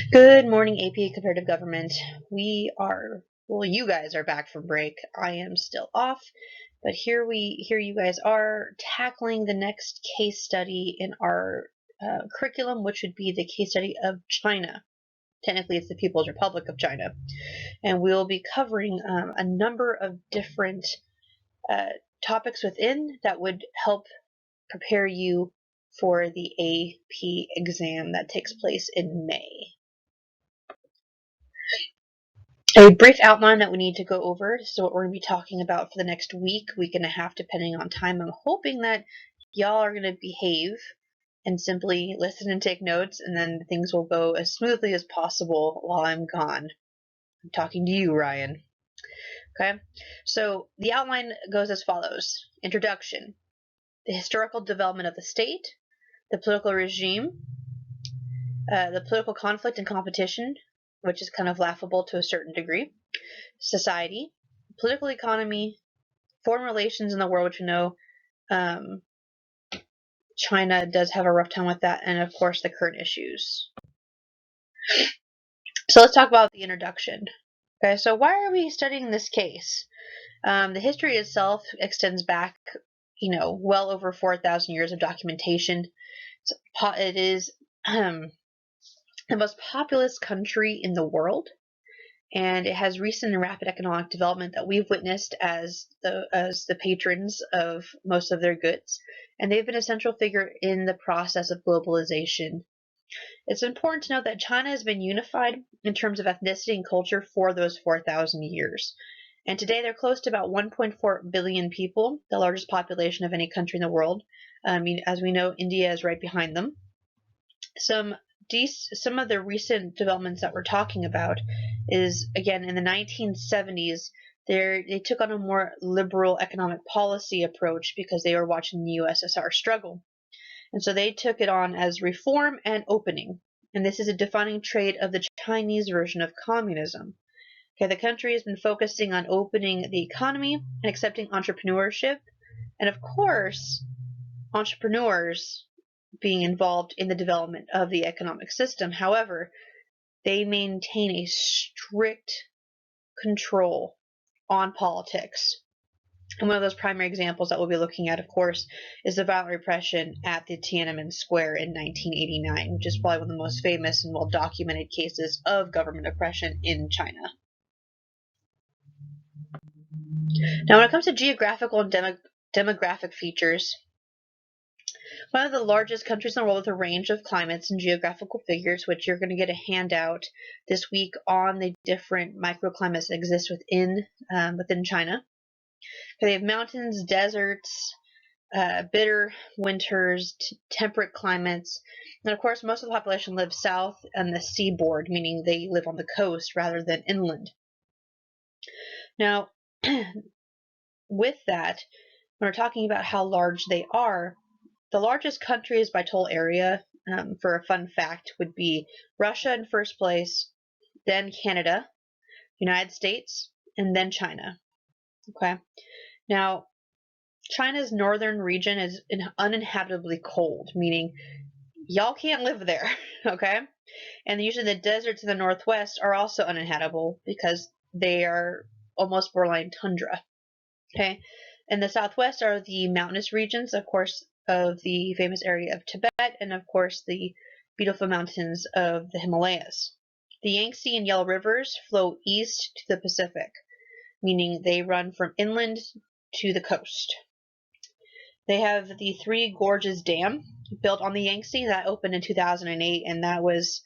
Good morning, AP Comparative Government. You guys are back from break. I am still off, but here you guys are tackling the next case study in our curriculum, which would be the case study of China. Technically, it's the People's Republic of China, and we'll be covering a number of different topics within that would help prepare you for the AP exam that takes place in May. A brief outline that we need to go over. So what we're going to be talking about for the next week and a half, depending on time. I'm hoping that y'all are going to behave and simply listen and take notes, and then things will go as smoothly as possible while I'm gone. I'm talking to you, Ryan. Okay, so the outline goes as follows. Introduction, the historical development of the state, the political regime, the political conflict and competition, which is kind of laughable to a certain degree, society, political economy, foreign relations in the world, which we know China does have a rough time with that, and of course the current issues. So let's talk about the introduction. Okay, so why are we studying this case? The history itself extends back, well over 4,000 years of documentation. It is the most populous country in the world, and it has recent and rapid economic development that we've witnessed as the patrons of most of their goods, and they've been a central figure in the process of globalization. It's important to note that China has been unified in terms of ethnicity and culture for those 4,000 years. And today they're close to about 1.4 billion people, the largest population of any country in the world. As we know, India is right behind them. Some of the recent developments that we're talking about is, again, in the 1970s, they took on a more liberal economic policy approach because they were watching the USSR struggle. And so they took it on as reform and opening. And this is a defining trait of the Chinese version of communism. Okay, the country has been focusing on opening the economy and accepting entrepreneurship. And of course, entrepreneurs being involved in the development of the economic system. However, they maintain a strict control on politics. And one of those primary examples that we'll be looking at, of course, is the violent repression at the Tiananmen Square in 1989, which is probably one of the most famous and well-documented cases of government oppression in China. Now, when it comes to geographical and demographic features, one of the largest countries in the world with a range of climates and geographical figures, which you're going to get a handout this week on the different microclimates that exist within China. They have mountains, deserts, bitter winters, temperate climates, and of course most of the population lives south on the seaboard, meaning they live on the coast rather than inland. Now, with that, when we're talking about how large they are, the largest countries by total area, for a fun fact, would be Russia in first place, then Canada, United States, and then China. Okay. Now, China's northern region is uninhabitably cold, meaning y'all can't live there, okay? And usually the deserts in the northwest are also uninhabitable because they are almost borderline tundra, okay? In the southwest are the mountainous regions, of course, of the famous area of Tibet, and of course the beautiful mountains of the Himalayas. The Yangtze and Yellow rivers flow east to the Pacific, meaning they run from inland to the coast. They have the Three Gorges Dam built on the Yangtze that opened in 2008, and that was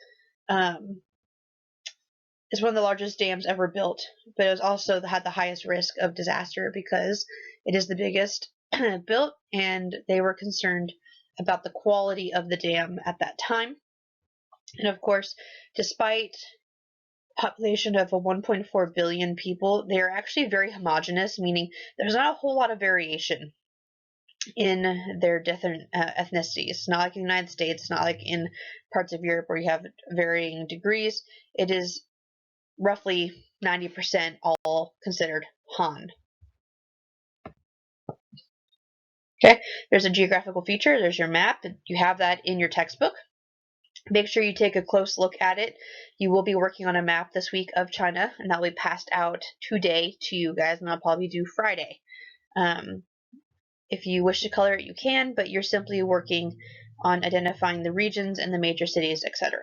is one of the largest dams ever built, but it was also had the highest risk of disaster because it is the biggest built, and they were concerned about the quality of the dam at that time. And of course, despite population of 1.4 billion people, they are actually very homogeneous, meaning there's not a whole lot of variation in their different ethnicities. Not like in the United States, not like in parts of Europe where you have varying degrees. It is roughly 90% all considered Han. Okay, there's a geographical feature, there's your map, you have that in your textbook. Make sure you take a close look at it. You will be working on a map this week of China, and that will be passed out today to you guys, and that'll probably be due Friday. If you wish to color it, you can, but you're simply working on identifying the regions and the major cities, etc.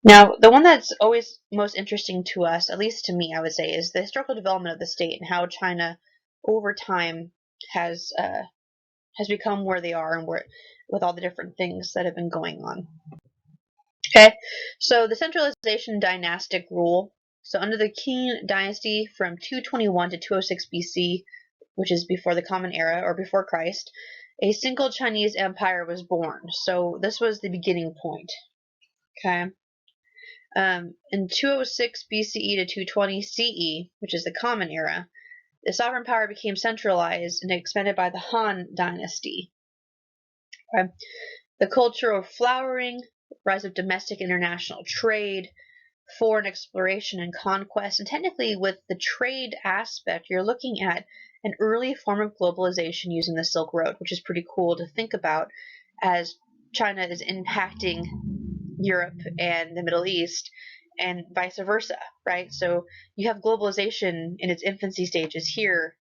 Now, the one that's always most interesting to us, at least to me, I would say, is the historical development of the state and how China, over time, has become where they are and where, with all the different things that have been going on. Okay, so the centralization dynastic rule. So under the Qing dynasty from 221 to 206 BC, which is before the Common Era or before Christ, a single Chinese empire was born. So this was the beginning point. Okay. In 206 BCE to 220 CE, which is the Common Era, the sovereign power became centralized and expanded by the Han dynasty. Okay. The cultural flowering, rise of domestic international trade, foreign exploration and conquest, and technically with the trade aspect, you're looking at an early form of globalization using the Silk Road, which is pretty cool to think about as China is impacting Europe and the Middle East and vice versa, right? So you have globalization in its infancy stages here,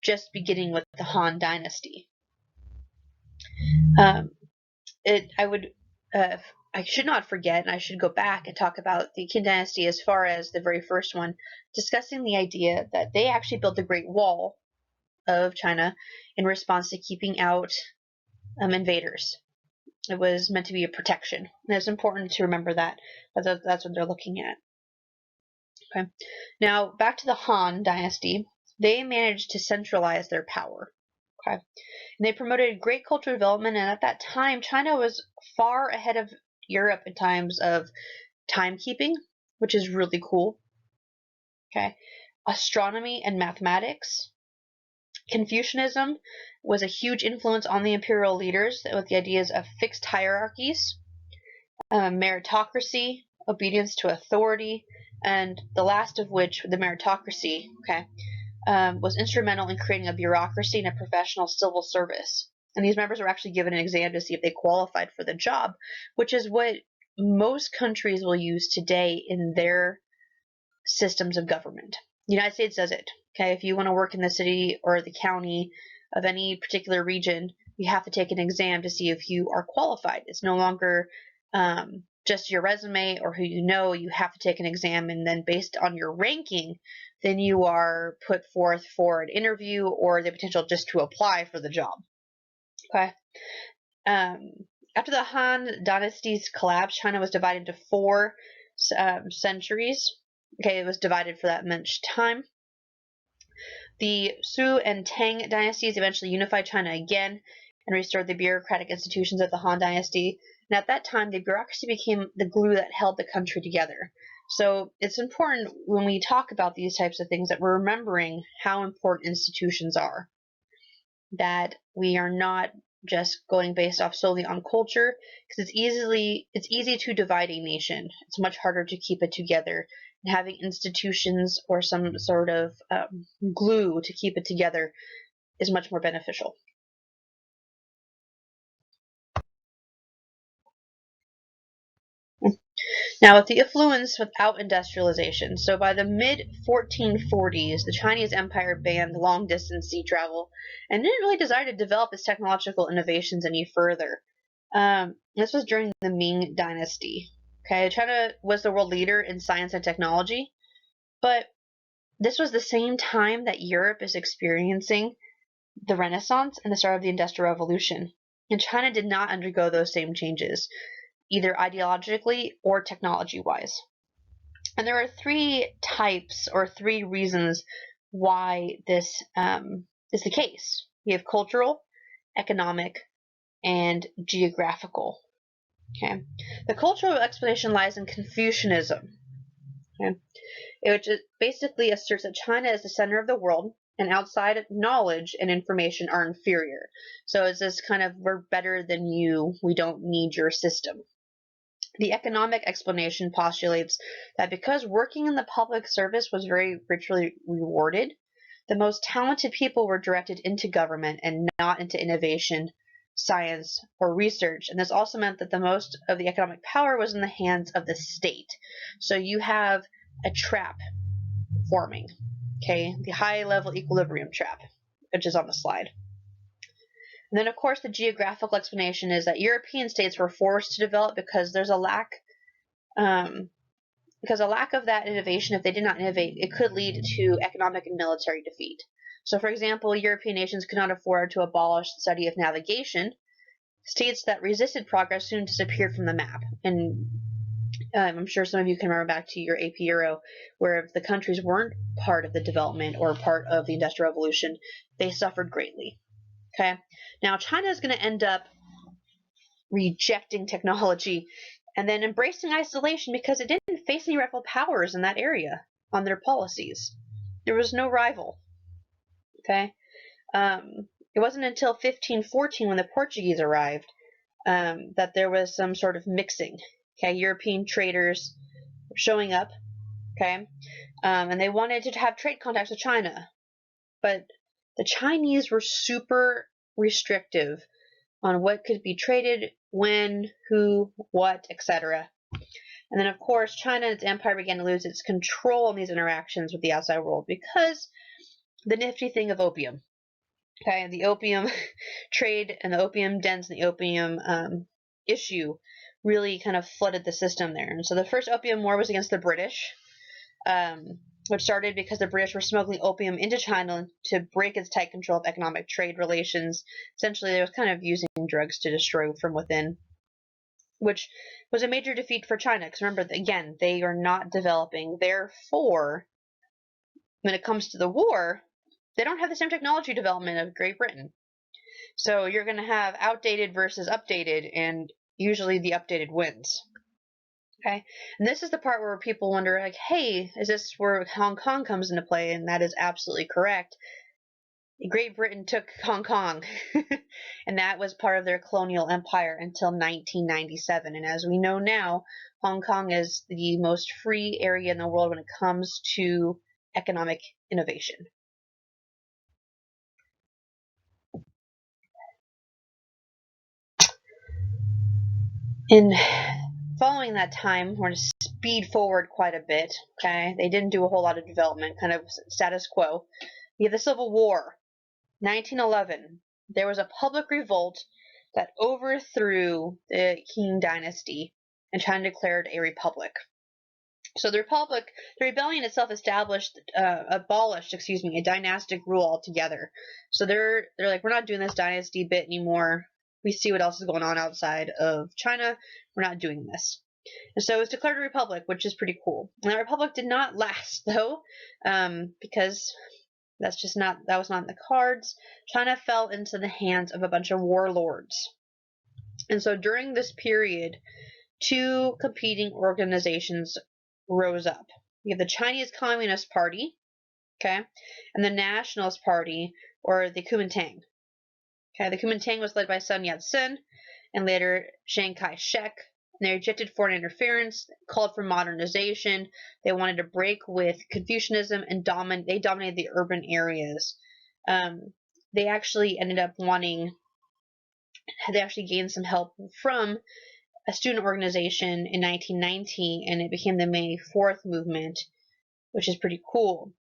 just beginning with the Han dynasty. I would, I should not forget, and I should go back and talk about the Qin dynasty as far as the very first one, discussing the idea that they actually built the Great Wall of China in response to keeping out invaders. It was meant to be a protection, and it's important to remember that. That's what they're looking at. Okay. Now, back to the Han dynasty. They managed to centralize their power. Okay. And they promoted great cultural development, and at that time, China was far ahead of Europe in times of timekeeping, which is really cool. Okay. Astronomy and mathematics. Confucianism was a huge influence on the imperial leaders with the ideas of fixed hierarchies, meritocracy, obedience to authority, and the last of which, the meritocracy, okay, was instrumental in creating a bureaucracy and a professional civil service. And these members were actually given an exam to see if they qualified for the job, which is what most countries will use today in their systems of government. The United States does it. Okay, if you want to work in the city or the county of any particular region, you have to take an exam to see if you are qualified. It's no longer just your resume or who you know. You have to take an exam, and then based on your ranking, then you are put forth for an interview or the potential just to apply for the job. Okay. After the Han dynasty's collapse, China was divided into four centuries. Okay, it was divided for that much time. The Sui and Tang dynasties eventually unified China again and restored the bureaucratic institutions of the Han dynasty. And at that time, the bureaucracy became the glue that held the country together. So it's important when we talk about these types of things that we're remembering how important institutions are. That we are not just going based off solely on culture, because it's easy to divide a nation. It's much harder to keep it together. And having institutions or some sort of glue to keep it together is much more beneficial. Now, with the affluence without industrialization, so by the mid 1440s, the Chinese Empire banned long distance sea travel and didn't really desire to develop its technological innovations any further. This was during the Ming Dynasty. Okay, China was the world leader in science and technology, but this was the same time that Europe is experiencing the Renaissance and the start of the Industrial Revolution. And China did not undergo those same changes, either ideologically or technology wise. And there are three types or three reasons why this is the case. We have cultural, economic, and geographical. Okay. The cultural explanation lies in Confucianism, okay, which basically asserts that China is the center of the world and outside knowledge and information are inferior. So it's this kind of, we're better than you, we don't need your system. The economic explanation postulates that because working in the public service was very richly rewarded, the most talented people were directed into government and not into innovation, science, or research. And this also meant that the most of the economic power was in the hands of the state. So you have a trap forming, okay, the high-level equilibrium trap, which is on the slide. And then, of course, the geographical explanation is that European states were forced to develop because there's a lack of that innovation. If they did not innovate, it could lead to economic and military defeat. So, for example, European nations could not afford to abolish the study of navigation. States that resisted progress soon disappeared from the map. And I'm sure some of you can remember back to your AP Euro, where if the countries weren't part of the development or part of the Industrial Revolution, they suffered greatly. Okay, now China is going to end up rejecting technology and then embracing isolation because it didn't face any rival powers in that area on their policies. There was no rival. Okay, it wasn't until 1514 when the Portuguese arrived that there was some sort of mixing. Okay, European traders were showing up. Okay, and they wanted to have trade contacts with China, but the Chinese were super restrictive on what could be traded, when, who, what, etc. And then, of course, China and its empire began to lose its control in these interactions with the outside world because the nifty thing of opium. Okay, the opium trade and the opium dens and the opium issue really kind of flooded the system there. And so the first opium war was against the British, which started because the British were smuggling opium into China to break its tight control of economic trade relations. Essentially, they were kind of using drugs to destroy from within, which was a major defeat for China. Because remember, again, they are not developing. Therefore, when it comes to the war, they don't have the same technology development of Great Britain. So you're going to have outdated versus updated, and usually the updated wins. Okay, and this is the part where people wonder, like, hey, is this where Hong Kong comes into play? And that is absolutely correct. Great Britain took Hong Kong, and that was part of their colonial empire until 1997. And as we know now, Hong Kong is the most free area in the world when it comes to economic innovation. In following that time, we're going to speed forward quite a bit. Okay, they didn't do a whole lot of development, kind of status quo. We have the Civil War, 1911. There was a public revolt that overthrew the Qing dynasty, and China declared a republic. So the rebellion itself abolished, a dynastic rule altogether. So they're like, we're not doing this dynasty bit anymore. We see what else is going on outside of China. We're not doing this. And so it's declared a republic, which is pretty cool. And that republic did not last, though, because that was not in the cards. China fell into the hands of a bunch of warlords. And so during this period, two competing organizations rose up. You have the Chinese Communist Party, okay, and the Nationalist Party, or the Kuomintang. Okay, the Kuomintang was led by Sun Yat-sen and later Chiang Kai-shek. And they rejected foreign interference, called for modernization. They wanted to break with Confucianism, and they dominated the urban areas. They actually gained some help from a student organization in 1990, and it became the May 4th movement, which is pretty cool.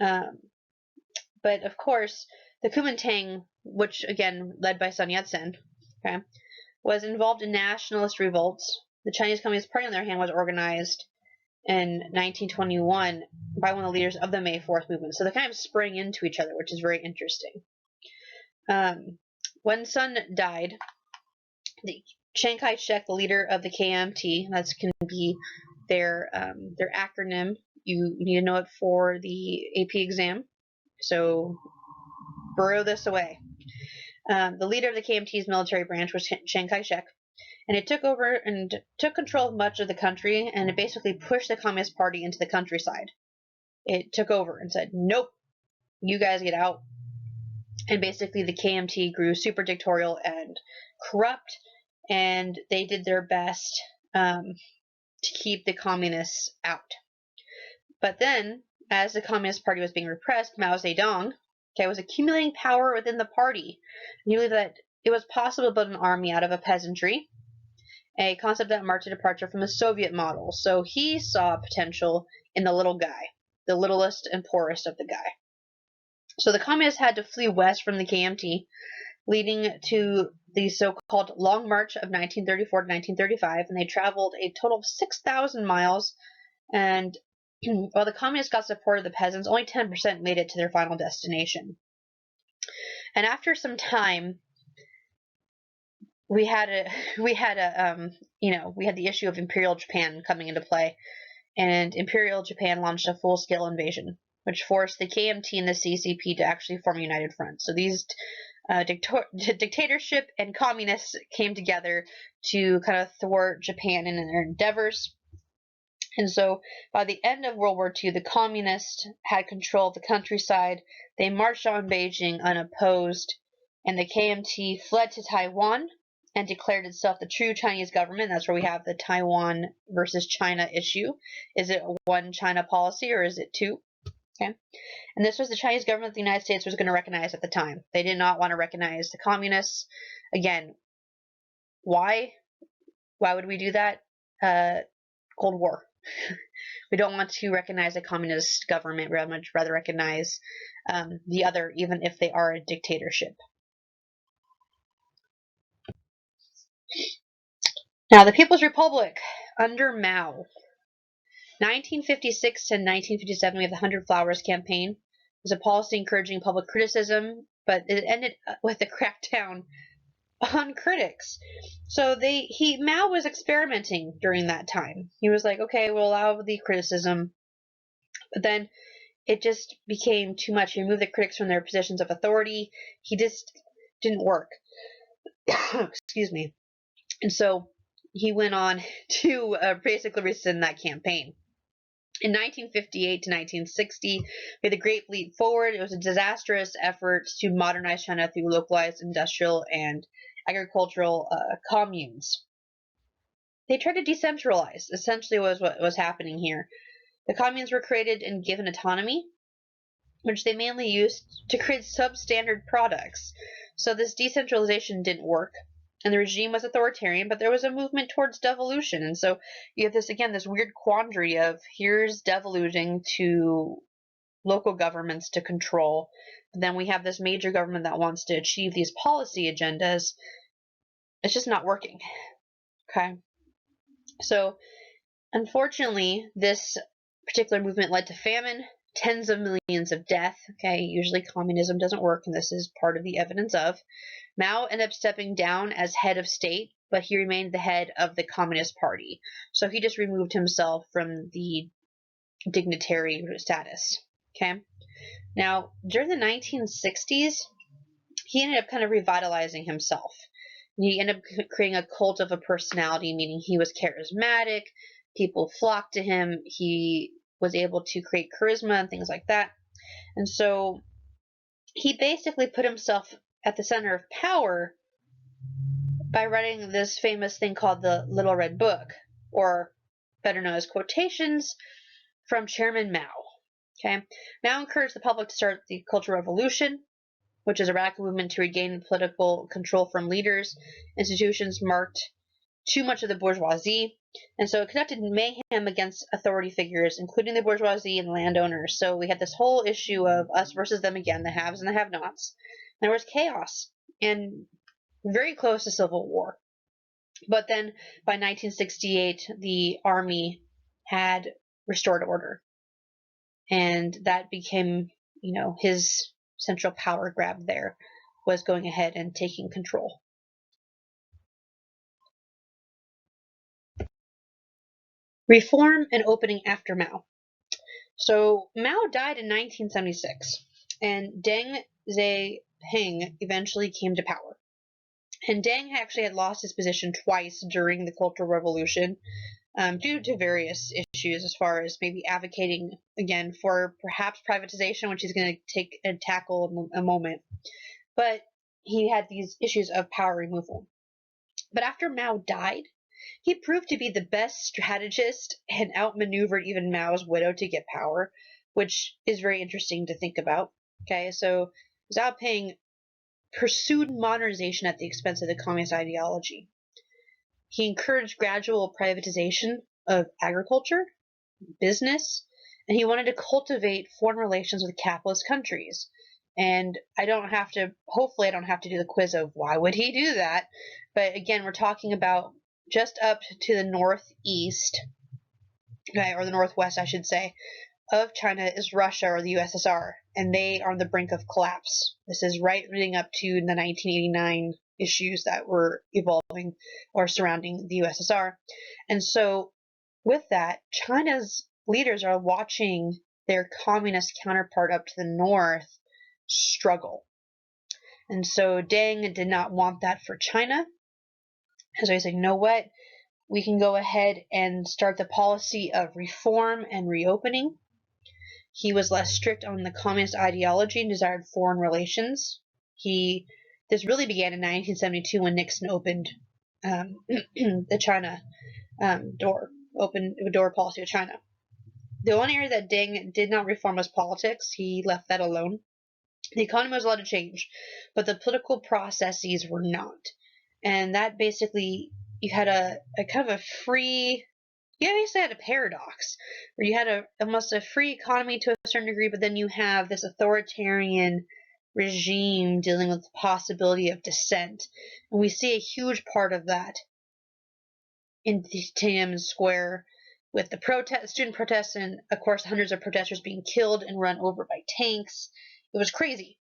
But of course, the Kuomintang, which again led by Sun Yat-sen, okay, was involved in nationalist revolts. The Chinese Communist Party, on the other hand, was organized in 1921 by one of the leaders of the May 4th movement. So they kind of sprang into each other, which is very interesting. When Sun died, Chiang Kai-shek, the leader of the KMT, that can be their acronym. You need to know it for the AP exam, so burrow this away. The leader of the KMT's military branch was Chiang Kai-shek, and it took over and took control of much of the country, and it basically pushed the Communist Party into the countryside. It took over and said, nope, you guys get out. And basically the KMT grew super dictatorial and corrupt, and they did their best to keep the communists out. But then, as the Communist Party was being repressed, Mao Zedong, was accumulating power within the party. And you believe that it was possible to build an army out of a peasantry, a concept that marked a departure from the Soviet model. So he saw potential in the little guy, the littlest and poorest of the guy. So the communists had to flee west from the KMT, leading to the so-called Long March of 1934 to 1935, and they traveled a total of 6,000 miles. And while the communists got support of the peasants, only 10% made it to their final destination. And after some time, we had the issue of Imperial Japan coming into play, and Imperial Japan launched a full-scale invasion, which forced the KMT and the CCP to actually form a united front. So these dictatorship and communists came together to kind of thwart Japan in their endeavors. And so by the end of World War II, the communists had control of the countryside. They marched on Beijing unopposed, and the KMT fled to Taiwan and declared itself the true Chinese government. That's where we have the Taiwan versus China issue. Is it a one China policy or is it two? Okay. And this was the Chinese government the United States was going to recognize at the time. They did not want to recognize the communists. Again, why? Why would we do that? Cold War. We don't want to recognize a communist government. We would much rather recognize the other, even if they are a dictatorship. Now, the People's Republic under Mao. 1956 to 1957, we have the 100 Flowers campaign. It was a policy encouraging public criticism, but it ended with a crackdown on critics. So Mao was experimenting during that time. He was like, okay, we'll allow the criticism, but then it just became too much. He removed the critics from their positions of authority. He just didn't work. Excuse me. And so he went on to basically rescind that campaign. In 1958 to 1960, we had the Great Leap Forward. It was a disastrous effort to modernize China through localized industrial and agricultural communes. They tried to decentralize, essentially was what was happening here. The communes were created and given autonomy, which they mainly used to create substandard products. So this decentralization didn't work, and the regime was authoritarian, but there was a movement towards devolution. And so you have this weird quandary of here's devoluting to local governments to control, but then we have this major government that wants to achieve these policy agendas. It's just not working. Okay. So unfortunately, this particular movement led to famine, tens of millions of death. Okay, usually communism doesn't work, and this is part of the evidence of. Mao ended up stepping down as head of state, but he remained the head of the Communist Party. So he just removed himself from the dignitary status. Okay. Now, during the 1960s, he ended up kind of revitalizing himself. He ended up creating a cult of a personality, meaning he was charismatic, people flocked to him, he was able to create charisma and things like that. And so he basically put himself at the center of power by writing this famous thing called the Little Red Book, or better known as quotations from Chairman Mao. Okay, Mao encouraged the public to start the Cultural Revolution, which is a radical movement to regain political control from leaders. Institutions marked too much of the bourgeoisie, and so it conducted mayhem against authority figures, including the bourgeoisie and landowners. So we had this whole issue of us versus them again, the haves and the have-nots. There was chaos, and very close to civil war. But then by 1968, the army had restored order, and that became, his central power grab there was going ahead and taking control. Reform and opening after Mao. So Mao died in 1976, and Deng Xiaoping eventually came to power. And Deng actually had lost his position twice during the Cultural Revolution due to various issues, as far as maybe advocating, again, for perhaps privatization, which he's going to tackle in a moment. But he had these issues of power removal. But after Mao died, he proved to be the best strategist and outmaneuvered even Mao's widow to get power, which is very interesting to think about. Okay, so Xiaoping pursued modernization at the expense of the communist ideology. He encouraged gradual privatization of agriculture, business, and he wanted to cultivate foreign relations with capitalist countries. And hopefully I don't have to do the quiz of why would he do that. But again, we're talking about just up to the northeast, okay, or the northwest, I should say, of China is Russia or the USSR, and they are on the brink of collapse. This is right leading up to the 1989 issues that were evolving or surrounding the USSR. And so with that, China's leaders are watching their communist counterpart up to the north struggle. And so Deng did not want that for China. And so he said, you know what? We can go ahead and start the policy of reform and reopening. He was less strict on the communist ideology and desired foreign relations. This really began in 1972 when Nixon opened the China opened the door policy of China. The only area that Deng did not reform was politics. He left that alone. The economy was allowed to change, but the political processes were not. And that basically, you had a kind of a free, you basically had a paradox where you had almost a free economy to a certain degree, but then you have this authoritarian regime dealing with the possibility of dissent. And we see a huge part of that in Tiananmen Square with the student protests, and of course hundreds of protesters being killed and run over by tanks. It was crazy.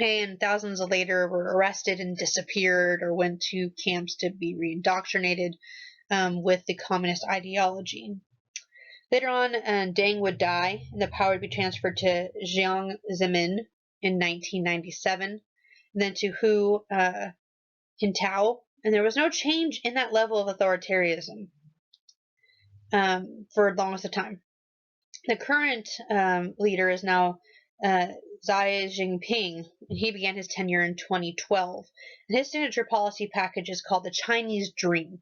And thousands later were arrested and disappeared or went to camps to be reindoctrinated with the communist ideology. Later on, Deng would die, and the power would be transferred to Jiang Zemin in 1997, and then to Hu Jintao, and there was no change in that level of authoritarianism for the longest of time. The current leader is now Xi Jinping, and he began his tenure in 2012. And his signature policy package is called the Chinese Dream.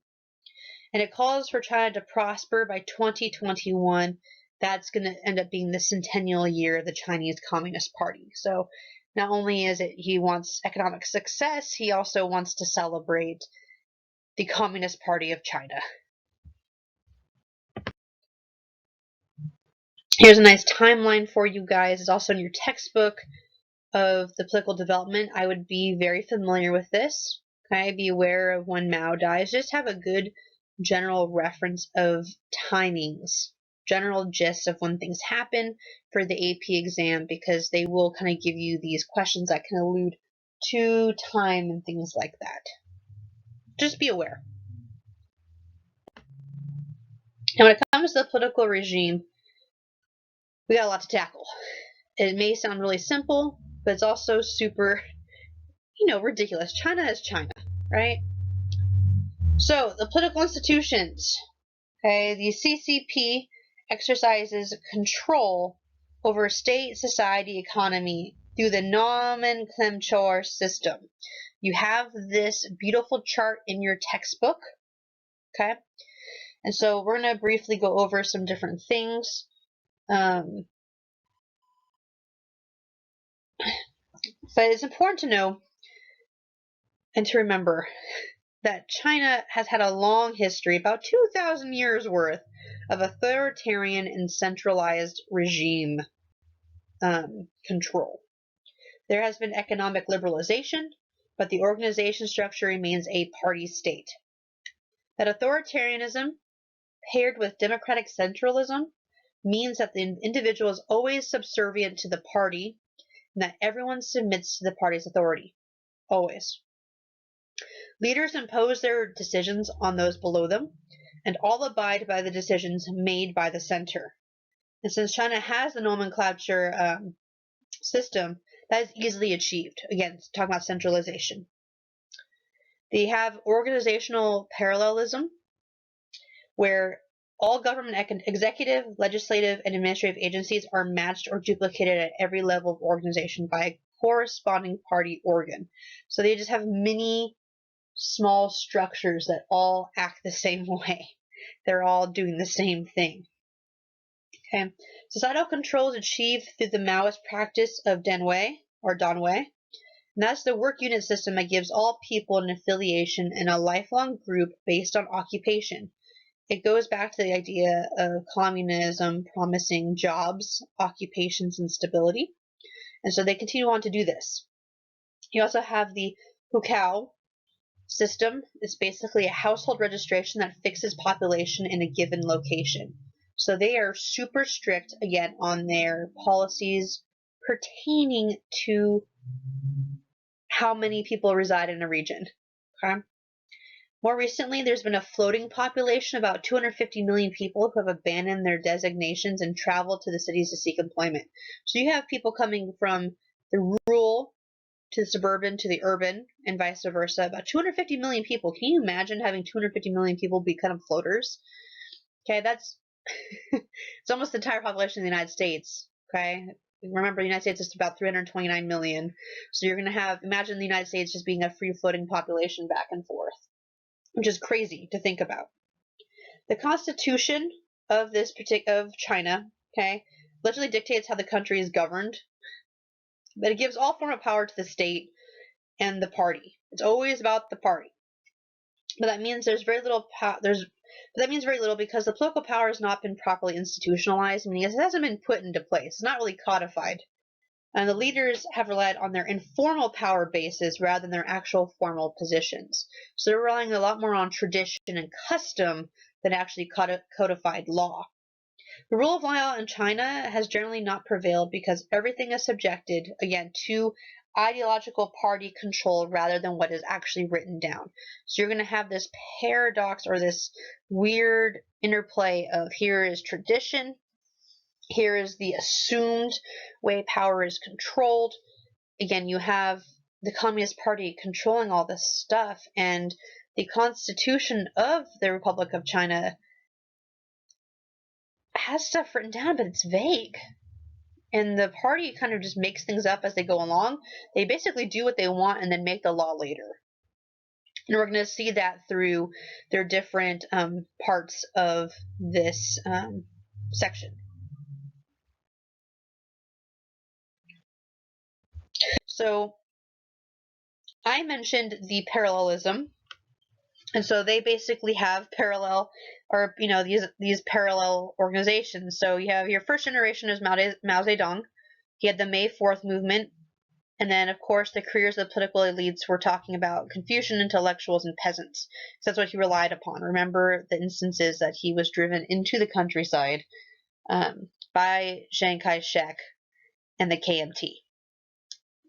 And it calls for China to prosper by 2021. That's going to end up being the centennial year of the Chinese Communist Party. So not only is it he wants economic success, he also wants to celebrate the Communist Party of China. Here's a nice timeline for you guys. It's also in your textbook of the political development. I would be very familiar with this. Okay, be aware of when Mao dies. Just have a good general reference of timings, general gist of when things happen for the AP exam, because they will kind of give you these questions that can allude to time and things like that. Just be aware. And when it comes to the political regime, we got a lot to tackle. It may sound really simple, but it's also super, ridiculous. China is China, right? So, the political institutions. Okay, the CCP exercises control over state, society, economy through the nomenclature system. You have this beautiful chart in your textbook, okay? And so we're going to briefly go over some different things. But it's important to know and to remember that China has had a long history, about 2,000 years worth, of authoritarian and centralized regime control. There has been economic liberalization, but the organization structure remains a party state. That authoritarianism, paired with democratic centralism, means that the individual is always subservient to the party, and that everyone submits to the party's authority. Always. Leaders impose their decisions on those below them, and all abide by the decisions made by the center. And since China has the nomenclature system, that is easily achieved. Again, talking about centralization. They have organizational parallelism, where all government executive, legislative, and administrative agencies are matched or duplicated at every level of organization by a corresponding party organ. So they just have many small structures that all act the same way. They're all doing the same thing. Okay. Societal control is achieved through the Maoist practice of Danwei, or Danwei, And that's the work unit system that gives all people an affiliation in a lifelong group based on occupation. It goes back to the idea of communism promising jobs, occupations, and stability. And so they continue on to do this. You also have the Hukao system. It's basically a household registration that fixes population in a given location. So they are super strict, again, on their policies pertaining to how many people reside in a region. Okay? More recently, there's been a floating population, about 250 million people who have abandoned their designations and traveled to the cities to seek employment. So you have people coming from the rural to the suburban to the urban and vice versa. About 250 million people. Can you imagine having 250 million people be kind of floaters? Okay, that's it's almost the entire population of the United States. Okay, remember the United States is about 329 million. So you're going to have, imagine the United States just being a free floating population back and forth, which is crazy to think about. The constitution of of China, okay, literally dictates how the country is governed, but it gives all form of power to the state and the party. It's always about the party. But that means there's very little that means very little because the political power has not been properly institutionalized, meaning it hasn't been put into place. It's not really codified. And the leaders have relied on their informal power bases rather than their actual formal positions. So they're relying a lot more on tradition and custom than actually codified law. The rule of law in China has generally not prevailed because everything is subjected, again, to ideological party control rather than what is actually written down. So you're going to have this paradox or this weird interplay of here is tradition, here is the assumed way power is controlled. Again, you have the Communist Party controlling all this stuff, and the Constitution of the Republic of China has stuff written down, but it's vague. And the party kind of just makes things up as they go along. They basically do what they want and then make the law later. And we're going to see that through their different parts of this section. So I mentioned the parallelism. And so they basically have parallel, or these parallel organizations. So you have your first generation is Mao Zedong. He had the May 4th movement, and then of course the careers of the political elites were talking about Confucian intellectuals and peasants. So that's what he relied upon. Remember the instances that he was driven into the countryside by Chiang Kai-shek and the KMT.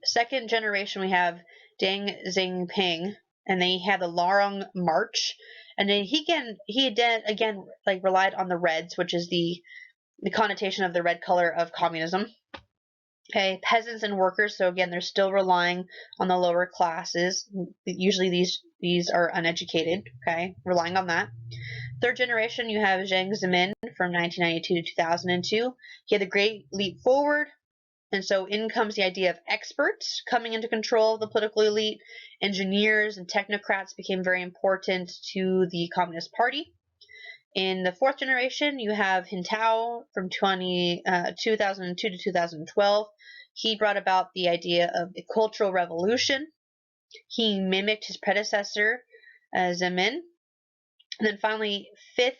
Second generation we have Deng Xiaoping, and they had the Long March, and then he again relied on the Reds, which is the connotation of the red color of communism. Okay, peasants and workers. So again, they're still relying on the lower classes. Usually these are uneducated. Okay, relying on that. Third generation, you have Jiang Zemin from 1992 to 2002. He had the Great Leap Forward. And so in comes the idea of experts coming into control of the political elite. Engineers and technocrats became very important to the Communist Party. In the fourth generation, you have Hintao from 2002 to 2012. He brought about the idea of the Cultural Revolution. He mimicked his predecessor, Zemin. And then finally, fifth,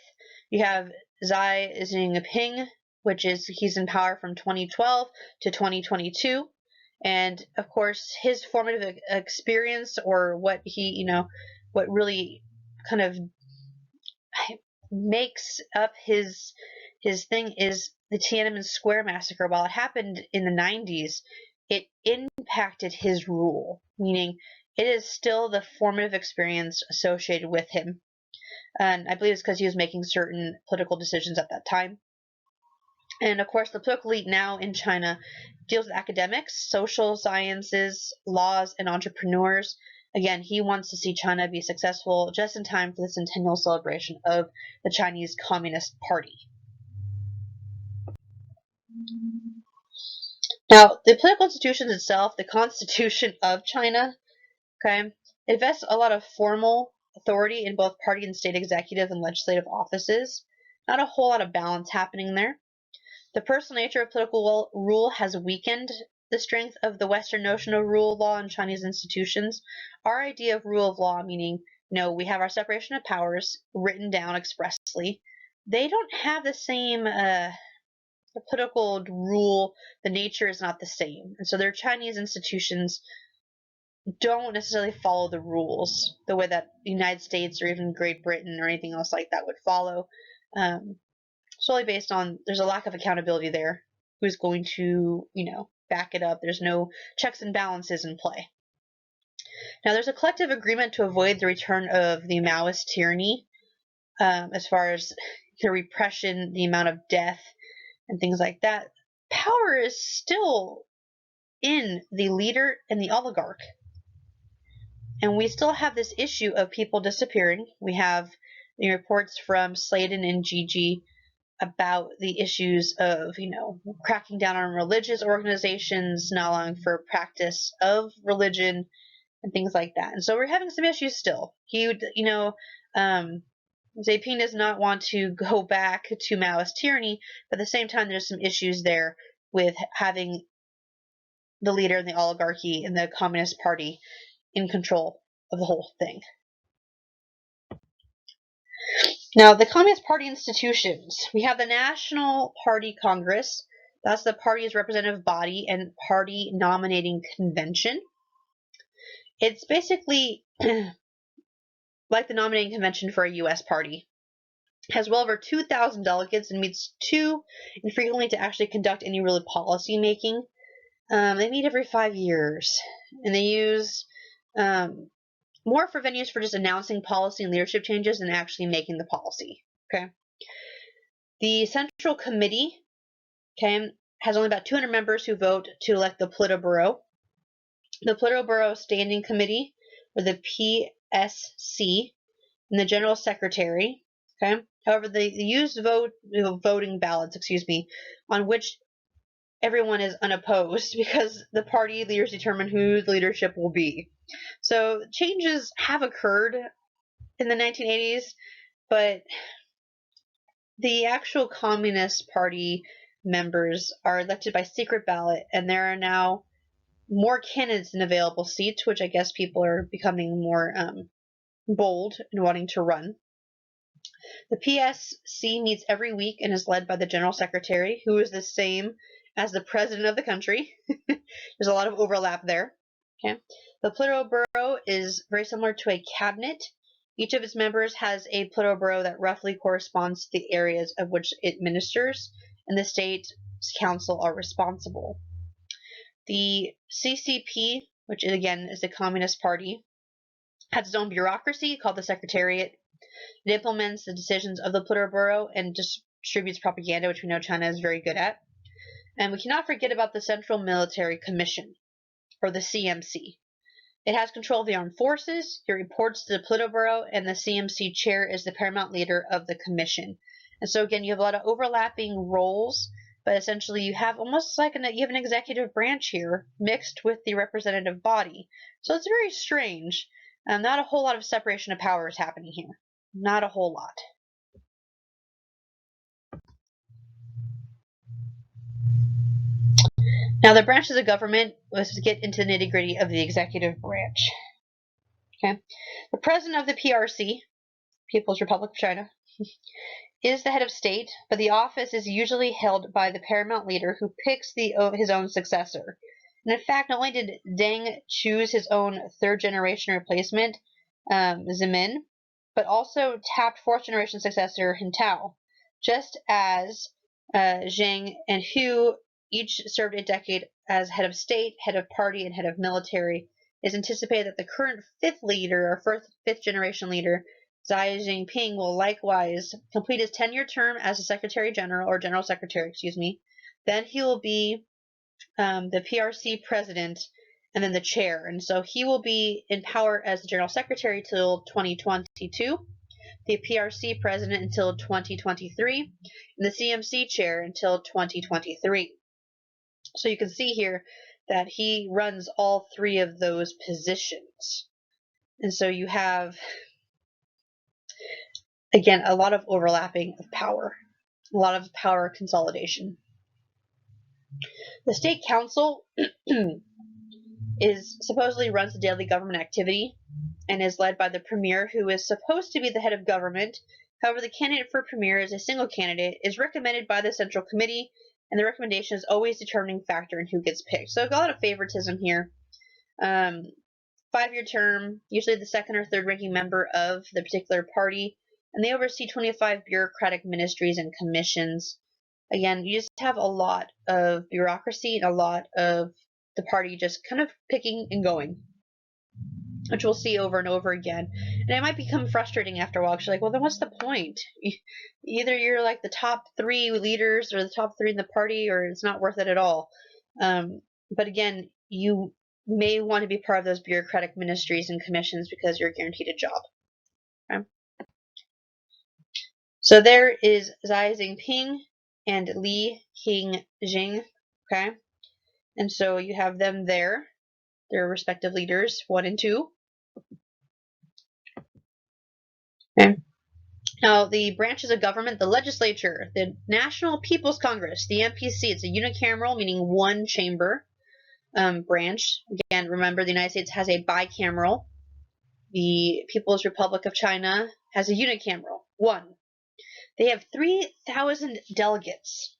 you have Xi Jinping, which is he's in power from 2012 to 2022. And of course, his formative experience, or what what really kind of makes up his thing, is the Tiananmen Square massacre. While it happened in the 90s, it impacted his rule, meaning it is still the formative experience associated with him. And I believe it's because he was making certain political decisions at that time. And of course, the political elite now in China deals with academics, social sciences, laws, and entrepreneurs. Again, he wants to see China be successful just in time for the centennial celebration of the Chinese Communist Party. Now, the political institutions itself, the Constitution of China, okay, it vests a lot of formal authority in both party and state executive and legislative offices. Not a whole lot of balance happening there. The personal nature of political rule has weakened the strength of the Western notion of rule of law in Chinese institutions, our idea of rule of law, meaning, we have our separation of powers written down expressly. They don't have the same the political rule. The nature is not the same, and so their Chinese institutions don't necessarily follow the rules the way that the United States or even Great Britain or anything else like that would follow. Solely based on there's a lack of accountability there. Who's going to, back it up? There's no checks and balances in play. Now, there's a collective agreement to avoid the return of the Maoist tyranny, as far as the repression, the amount of death, and things like that. Power is still in the leader and the oligarch. And we still have this issue of people disappearing. We have the reports from Sladen and Gigi about the issues of, cracking down on religious organizations, not allowing for practice of religion, and things like that. And so we're having some issues still. Zeping does not want to go back to Maoist tyranny, but at the same time, there's some issues there with having the leader and the oligarchy and the Communist Party in control of the whole thing. Now, the Communist Party institutions. We have the National Party Congress. That's the party's representative body and party nominating convention. It's basically like the nominating convention for a U.S. party. It has well over 2,000 delegates and meets too infrequently to actually conduct any really policy making. They meet every 5 years, and they use more for venues for just announcing policy and leadership changes than actually making the policy. Okay. The Central Committee, has only about 200 members who vote to elect the Politburo. The Politburo Standing Committee, or the PSC, and the General Secretary. Okay. However, they use voting ballots, on which everyone is unopposed because the party leaders determine who the leadership will be. So changes have occurred in the 1980s, but the actual Communist Party members are elected by secret ballot, and there are now more candidates than available seats, which I guess people are becoming more bold in wanting to run. The PSC meets every week and is led by the General Secretary, who is the same as the President of the country. There's a lot of overlap there. Okay. The Politburo is very similar to a cabinet. Each of its members has a Politburo that roughly corresponds to the areas of which it ministers, and the State Council are responsible. The CCP, which again is the Communist Party, has its own bureaucracy called the Secretariat. It implements the decisions of the Politburo and distributes propaganda, which we know China is very good at. And we cannot forget about the Central Military Commission, or the CMC. It has control of the armed forces. It reports to the Politburo, and the CMC chair is the paramount leader of the commission. And so again, you have a lot of overlapping roles, but essentially you have almost like you have an executive branch here mixed with the representative body. So it's very strange. Not a whole lot of separation of powers happening here. Not a whole lot. Now, the branches of government, let's get into the nitty-gritty of the executive branch. Okay. The president of the PRC, People's Republic of China, is the head of state, but the office is usually held by the paramount leader who picks his own successor. And in fact, not only did Deng choose his own third-generation replacement, Zemin, but also tapped fourth-generation successor Hintao, just as Zheng and Hu each served a decade as head of state, head of party, and head of military. It is anticipated that the current fifth-generation leader, Xi Jinping, will likewise complete his 10-year term as a Secretary General, or General Secretary, Then he will be the PRC president, and then the chair. And so he will be in power as the General Secretary till 2022, the PRC president until 2023, and the CMC chair until 2023. So you can see here that he runs all three of those positions. And so you have, again, a lot of overlapping of power, a lot of power consolidation. The state council is supposedly runs the daily government activity and is led by the premier, who is supposed to be the head of government. However, the candidate for premier is a single candidate, is recommended by the central committee, and the recommendation is always a determining factor in who gets picked. So a lot of favoritism here. 5-year term, usually the second or third ranking member of the particular party, and they oversee 25 bureaucratic ministries and commissions. Again, you just have a lot of bureaucracy and a lot of the party just kind of picking and going, which we'll see over and over again. And it might become frustrating after a while, because you're like, well, then what's the point? Either you're like the top 3 leaders or the top 3 in the party, or it's not worth it at all. But again, you may want to be part of those bureaucratic ministries and commissions because you're guaranteed a job. Okay? So there is Xi Jinping and Li Jing. Okay? And so you have them there, their respective leaders, 1 and 2. Okay. Now, the branches of government, the legislature, the National People's Congress, the NPC, it's a unicameral, meaning one chamber branch. Again, remember, the United States has a bicameral. The People's Republic of China has a unicameral, one. They have 3,000 delegates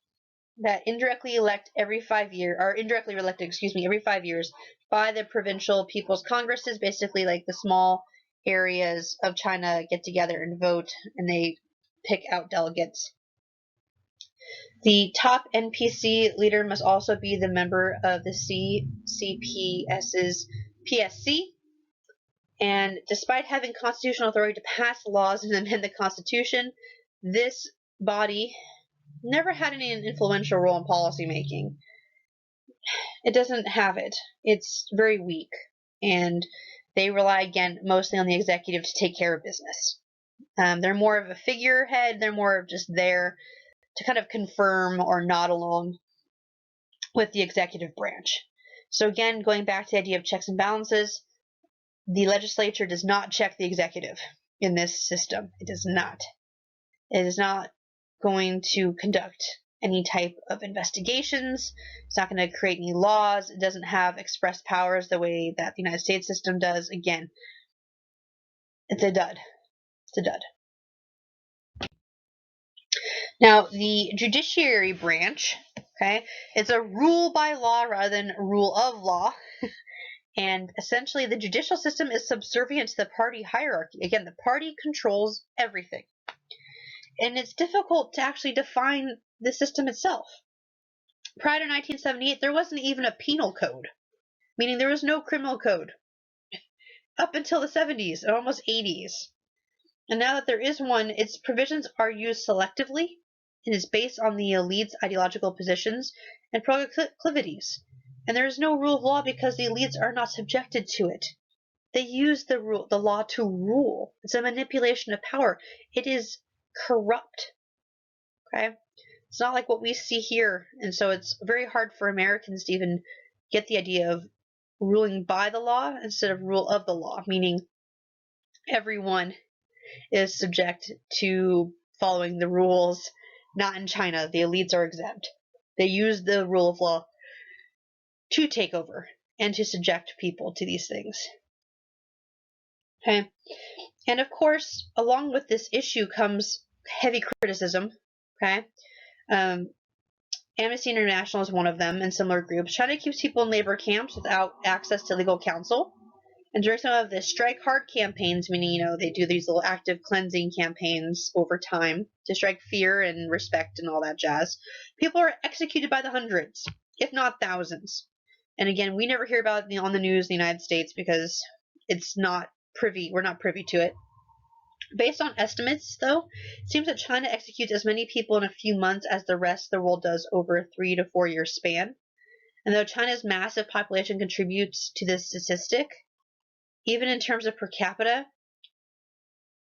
that indirectly elect every 5 years, or indirectly elected, every 5 years by the provincial people's congresses, basically like the small areas of China get together and vote, and they pick out delegates. The top NPC leader must also be the member of the CCPS's PSC, and despite having constitutional authority to pass laws and amend the Constitution, this body never had any influential role in policy making. It doesn't have it. It's very weak, and they rely, again, mostly on the executive to take care of business. They're more of a figurehead. They're more of just there to kind of confirm or nod along with the executive branch. So again, going back to the idea of checks and balances, the legislature does not check the executive in this system. It does not. It is not going to conduct any type of investigations. It's not going to create any laws. It doesn't have express powers the way that the United States system does. Again, it's a dud. It's a dud. Now, the judiciary branch, okay, it's a rule by law rather than rule of law. And essentially, the judicial system is subservient to the party hierarchy. Again, the party controls everything. And it's difficult to actually define the system itself. Prior to 1978, there wasn't even a penal code, meaning there was no criminal code up until the 70s and almost 80s. And now that there is one, its provisions are used selectively and is based on the elite's ideological positions and proclivities. And there is no rule of law because the elites are not subjected to it. They use the law to rule. It's a manipulation of power. It is corrupt. Okay? It's not like what we see here. And so it's very hard for Americans to even get the idea of ruling by the law instead of rule of the law, meaning everyone is subject to following the rules. Not in China. The elites are exempt. They use the rule of law to take over and to subject people to these things. Okay? And of course, along with this issue comes heavy criticism. Okay? Amnesty International is one of them, and similar groups. China keeps people in labor camps without access to legal counsel. And during some of the strike hard campaigns, meaning, they do these little active cleansing campaigns over time to strike fear and respect and all that jazz, people are executed by the hundreds, if not thousands. And again, we never hear about it on the news in the United States because we're not privy to it. Based on estimates, though, it seems that China executes as many people in a few months as the rest of the world does over a 3 to 4 year span. And though China's massive population contributes to this statistic, even in terms of per capita,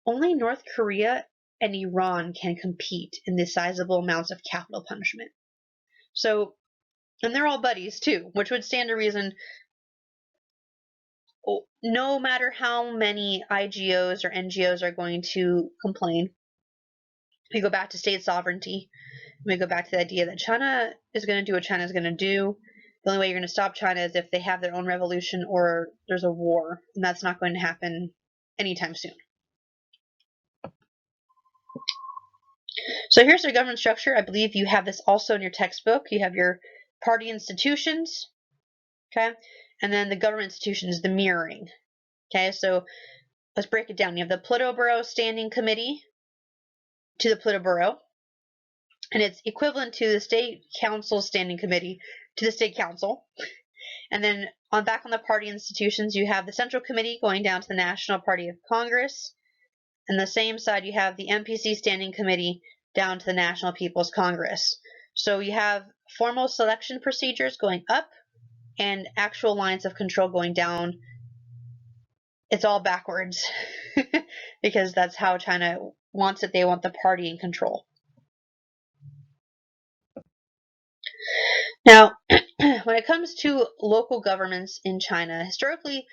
only North Korea and Iran can compete in the sizable amounts of capital punishment. So, and they're all buddies too, which would stand to reason. No matter how many IGOs or NGOs are going to complain, We go back to state sovereignty. We go back to the idea that China is going to do what China is going to do. The only way you're going to stop China is if they have their own revolution or there's a war, and that's not going to happen anytime soon. So here's their government structure. I believe you have this also in your textbook. You have your party institutions, okay, and then the government institutions, the mirroring. Okay, so let's break it down. You have the Politburo Standing Committee to the Politburo, and it's equivalent to the State Council Standing Committee to the State Council. And then back on the party institutions, you have the Central Committee going down to the National Party of Congress. And the same side, you have the MPC Standing Committee down to the National People's Congress. So you have formal selection procedures going up and actual lines of control going down. It's all backwards because that's how China wants it. They want the party in control. Now, when it comes to local governments in China, historically,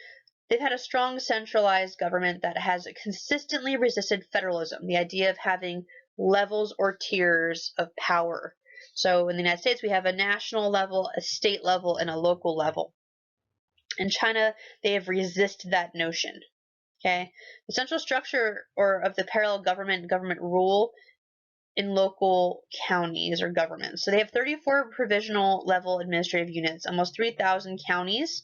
they've had a strong centralized government that has consistently resisted federalism, the idea of having levels or tiers of power. So in the United States, we have a national level, a state level, and a local level. In China, they have resisted that notion. Okay, the central structure of the parallel government rule in local counties or governments. So they have 34 provisional level administrative units, almost 3,000 counties,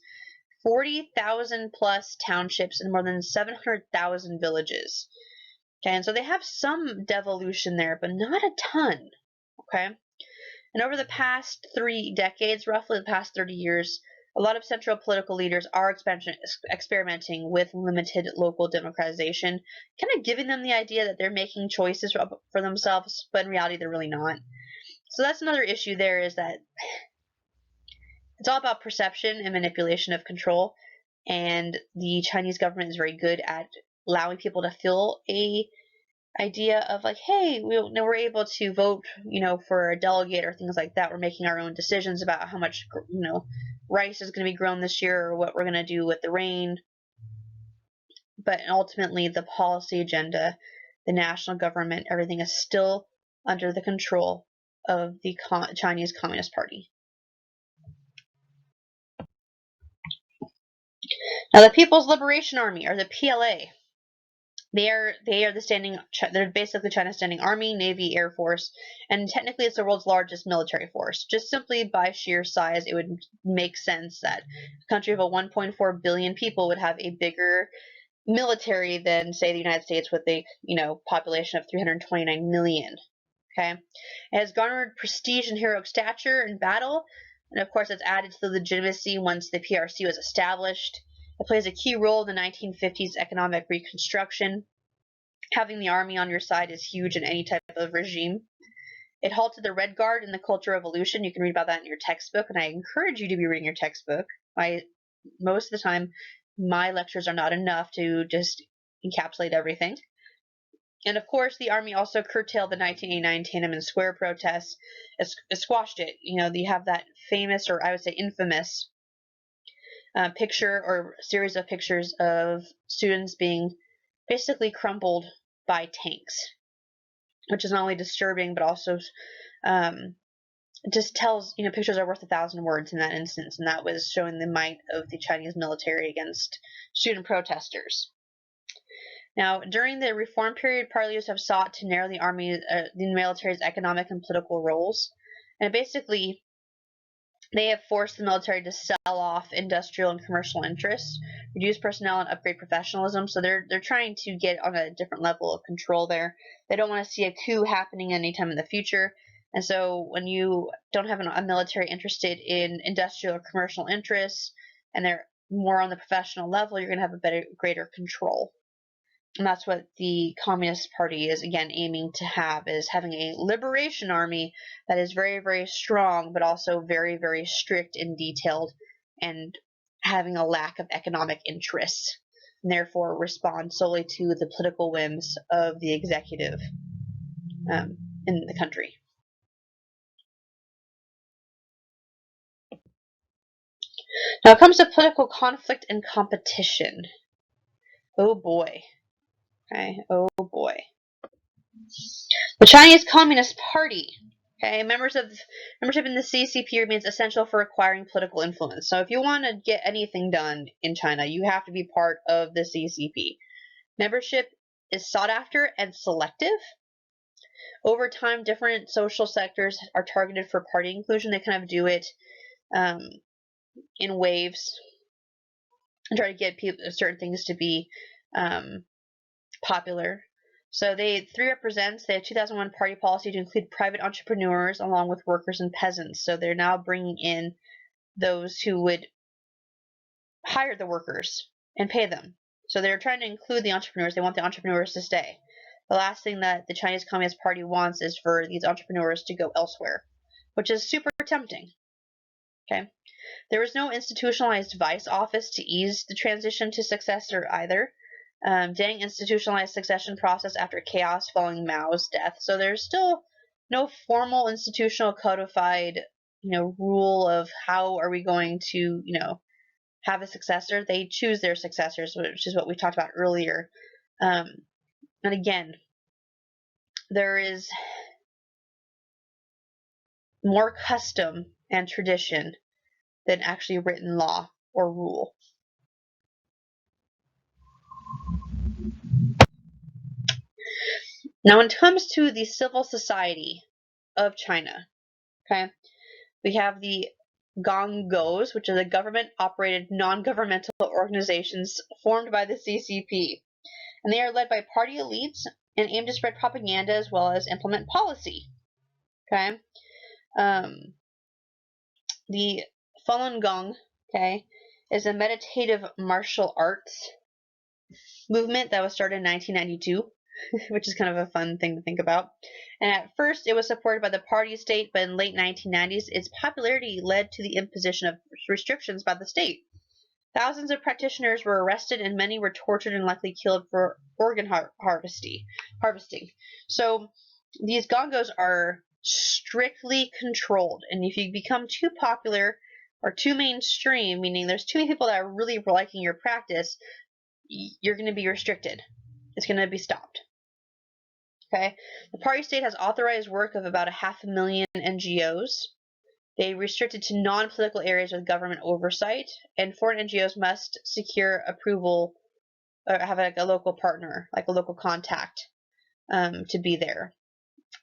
40,000 plus townships, and more than 700,000 villages. Okay, and so they have some devolution there, but not a ton. Okay, and over the past 3 decades, roughly the past 30 years, a lot of central political leaders are experimenting with limited local democratization, kind of giving them the idea that they're making choices for themselves, but in reality they're really not. So that's another issue there, is that it's all about perception and manipulation of control, and the Chinese government is very good at allowing people to feel a idea of like, hey, we're able to vote, for a delegate or things like that. We're making our own decisions about how much, rice is going to be grown this year or what we're going to do with the rain. But ultimately, the policy agenda, the national government, everything is still under the control of the Chinese Communist Party. Now, the People's Liberation Army, or the PLA, they're basically China's standing army, navy, air force, and technically it's the world's largest military force. Just simply by sheer size, it would make sense that a country of 1.4 billion people would have a bigger military than, say, the United States with a population of 329 million. Okay, it has garnered prestige and heroic stature in battle, and of course it's added to the legitimacy once the PRC was established. It plays a key role in the 1950s economic reconstruction. Having the army on your side is huge in any type of regime. It halted the Red Guard in the Cultural Revolution. You can read about that in your textbook, and I encourage you to be reading your textbook. Most of the time, my lectures are not enough to just encapsulate everything. And of course, the army also curtailed the 1989 Tiananmen Square protests. It squashed it. You have that famous, or I would say infamous, picture or series of pictures of students being basically crumpled by tanks, which is not only disturbing but also just tells, pictures are worth 1,000 words in that instance, and that was showing the might of the Chinese military against student protesters. Now, during the reform period, party leaders have sought to narrow the military's economic and political roles, and basically they have forced the military to sell off industrial and commercial interests, reduce personnel, and upgrade professionalism. So they're trying to get on a different level of control there. They don't want to see a coup happening anytime in the future. And so when you don't have a military interested in industrial or commercial interests, and they're more on the professional level, you're going to have greater control. And that's what the Communist Party is, again, aiming to have, is having a liberation army that is very, very strong, but also very, very strict and detailed, and having a lack of economic interests, and therefore respond solely to the political whims of the executive in the country. Now it comes to political conflict and competition. Oh boy. Okay, oh boy. The Chinese Communist Party. Okay, membership in the CCP remains essential for acquiring political influence. So if you want to get anything done in China, you have to be part of the CCP. Membership is sought after and selective. Over time, different social sectors are targeted for party inclusion. They kind of do it in waves and try to get certain things to be popular. So three represents they have 2001 party policy to include private entrepreneurs along with workers and peasants. So they're now bringing in those who would hire the workers and pay them. So they're trying to include the entrepreneurs. They want the entrepreneurs to stay. The last thing that the Chinese Communist Party wants is for these entrepreneurs to go elsewhere, which is super tempting. Okay. There was no institutionalized vice office to ease the transition to successor either. Deng institutionalized succession process after chaos following Mao's death. So there's still no formal institutional codified, rule of how are we going to, have a successor. They choose their successors, which is what we talked about earlier. And again, there is more custom and tradition than actually written law or rule. Now, when it comes to the civil society of China, okay, we have the Gongos, which are the government-operated non-governmental organizations formed by the CCP, and they are led by party elites and aim to spread propaganda as well as implement policy. Okay, the Falun Gong, okay, is a meditative martial arts movement that was started in 1992. Which is kind of a fun thing to think about. And at first, it was supported by the party state, but in late 1990s, its popularity led to the imposition of restrictions by the state. Thousands of practitioners were arrested, and many were tortured and likely killed for organ harvesting. So these gongos are strictly controlled, and if you become too popular or too mainstream, meaning there's too many people that are really liking your practice, you're going to be restricted. It's going to be stopped. Okay, the party state has authorized work of about 500,000 NGOs. They restricted to non-political areas with government oversight, and foreign NGOs must secure approval or have a local partner, like a local contact, to be there.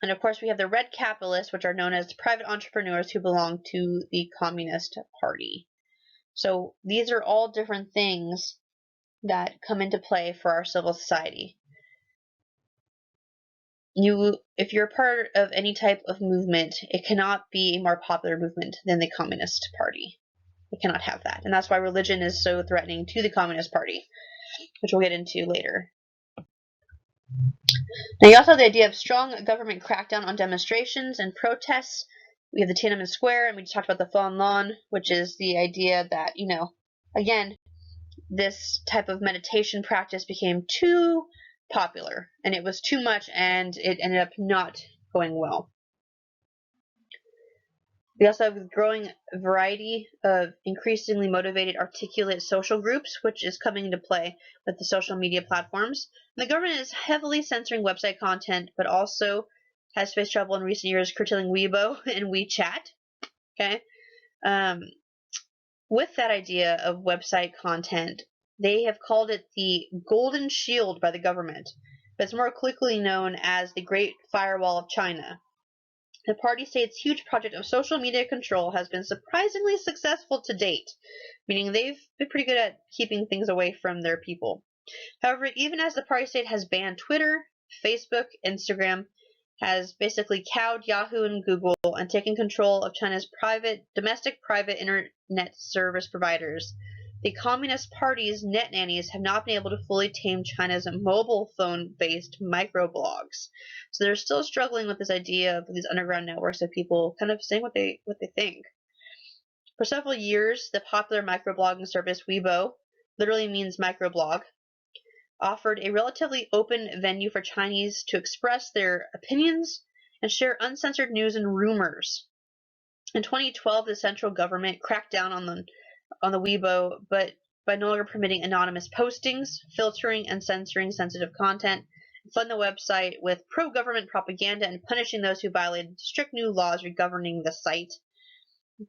And of course, we have the red capitalists, which are known as private entrepreneurs who belong to the Communist Party. So these are all different things that come into play for our civil society. If you're part of any type of movement, it cannot be a more popular movement than the Communist Party. It cannot have that. And that's why religion is so threatening to the Communist Party, which we'll get into later. Now, you also have the idea of strong government crackdown on demonstrations and protests. We have the Tiananmen Square, and we just talked about the Falun, which is the idea that, again, this type of meditation practice became too popular, and it was too much, and it ended up not going well. We also have a growing variety of increasingly motivated, articulate social groups, which is coming into play with the social media platforms. And the government is heavily censoring website content, but also has faced trouble in recent years curtailing Weibo and WeChat. Okay, with that idea of website content, they have called it the Golden Shield by the government, but it's more quickly known as the Great Firewall of China. The party state's huge project of social media control has been surprisingly successful to date, meaning they've been pretty good at keeping things away from their people. However, even as the party state has banned Twitter, Facebook, Instagram, has basically cowed Yahoo and Google and taken control of China's domestic private internet service providers, the Communist Party's net nannies have not been able to fully tame China's mobile phone-based microblogs. So they're still struggling with this idea of these underground networks of people kind of saying what they think. For several years, the popular microblogging service Weibo, literally means microblog, offered a relatively open venue for Chinese to express their opinions and share uncensored news and rumors. In 2012, the central government cracked down on the Weibo, but by no longer permitting anonymous postings, filtering and censoring sensitive content, fund the website with pro-government propaganda, and punishing those who violated strict new laws governing the site.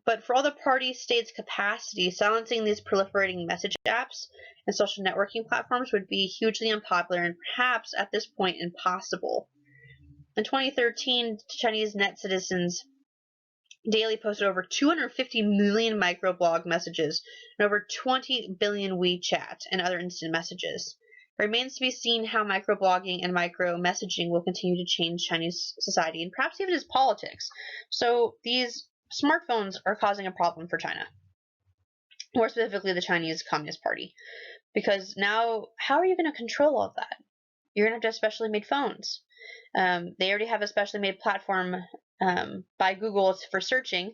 But for all the party-state's capacity, silencing these proliferating message apps and social networking platforms would be hugely unpopular and perhaps at this point impossible. In 2013, Chinese net citizens daily posted over 250 million microblog messages and over 20 billion WeChat and other instant messages. It remains to be seen how microblogging and micro-messaging will continue to change Chinese society and perhaps even its politics. So these smartphones are causing a problem for China, more specifically the Chinese Communist Party, because now how are you going to control all of that? You're going to have specially made phones. They already have a specially made platform by Google for searching.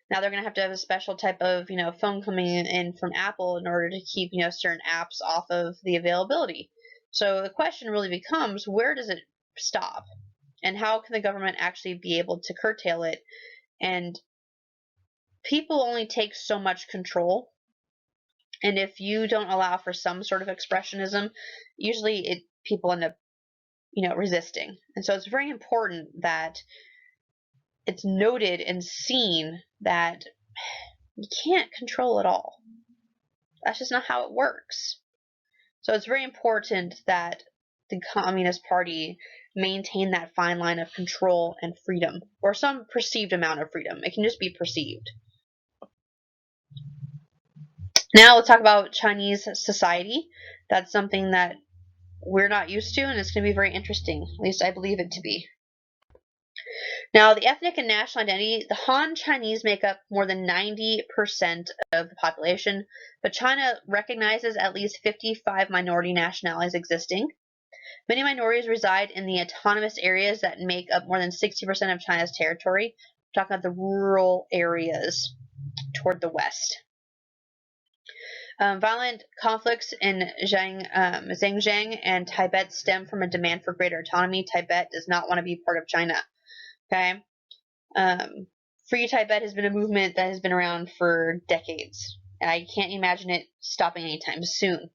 Now they're going to have a special type of phone coming in from Apple in order to keep certain apps off of the availability. So the question really becomes, where does it stop, and how can the government actually be able to curtail it? And people only take so much control, and if you don't allow for some sort of expressionism, usually people end up resisting. And so it's very important that it's noted and seen that you can't control it all. That's just not how it works. So it's very important that the Communist Party maintain that fine line of control and freedom, or some perceived amount of freedom. It can just be perceived. Now let's talk about Chinese society. That's something that we're not used to, and it's going to be very interesting. At least I believe it to be. Now, the ethnic and national identity, the Han Chinese make up more than 90% of the population, but China recognizes at least 55 minority nationalities existing. Many minorities reside in the autonomous areas that make up more than 60% of China's territory. We're talking about the rural areas toward the west. Violent conflicts in Xinjiang and Tibet stem from a demand for greater autonomy. Tibet does not want to be part of China. Okay? Free Tibet has been a movement that has been around for decades. And I can't imagine it stopping anytime soon.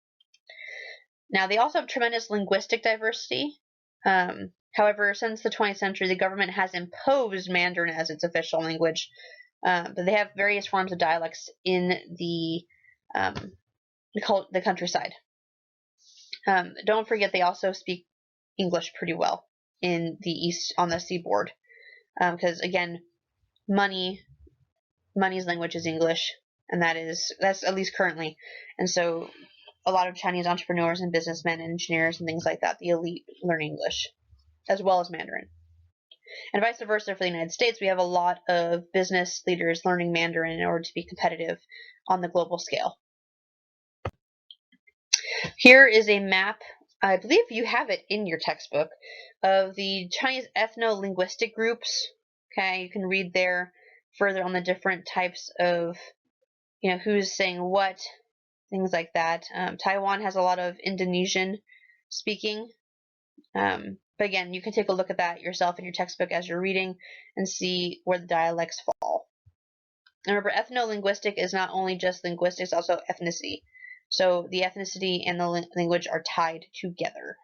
Now, they also have tremendous linguistic diversity. However, since the 20th century, the government has imposed Mandarin as its official language. But they have various forms of dialects in the countryside. Don't forget, they also speak English pretty well in the east on the seaboard. Because again, money's language is English, and that's at least currently. And so a lot of Chinese entrepreneurs and businessmen and engineers and things like that, the elite, learn English as well as Mandarin. And vice versa for the United States, we have a lot of business leaders learning Mandarin in order to be competitive on the global scale. Here is a map, I believe you have it in your textbook, of the Chinese ethno-linguistic groups. Okay, you can read there further on the different types of, who's saying what, things like that. Taiwan has a lot of Indonesian speaking. But again, you can take a look at that yourself in your textbook as you're reading and see where the dialects fall. And remember, ethno-linguistic is not only just linguistics, also ethnicity. So the ethnicity and the language are tied together.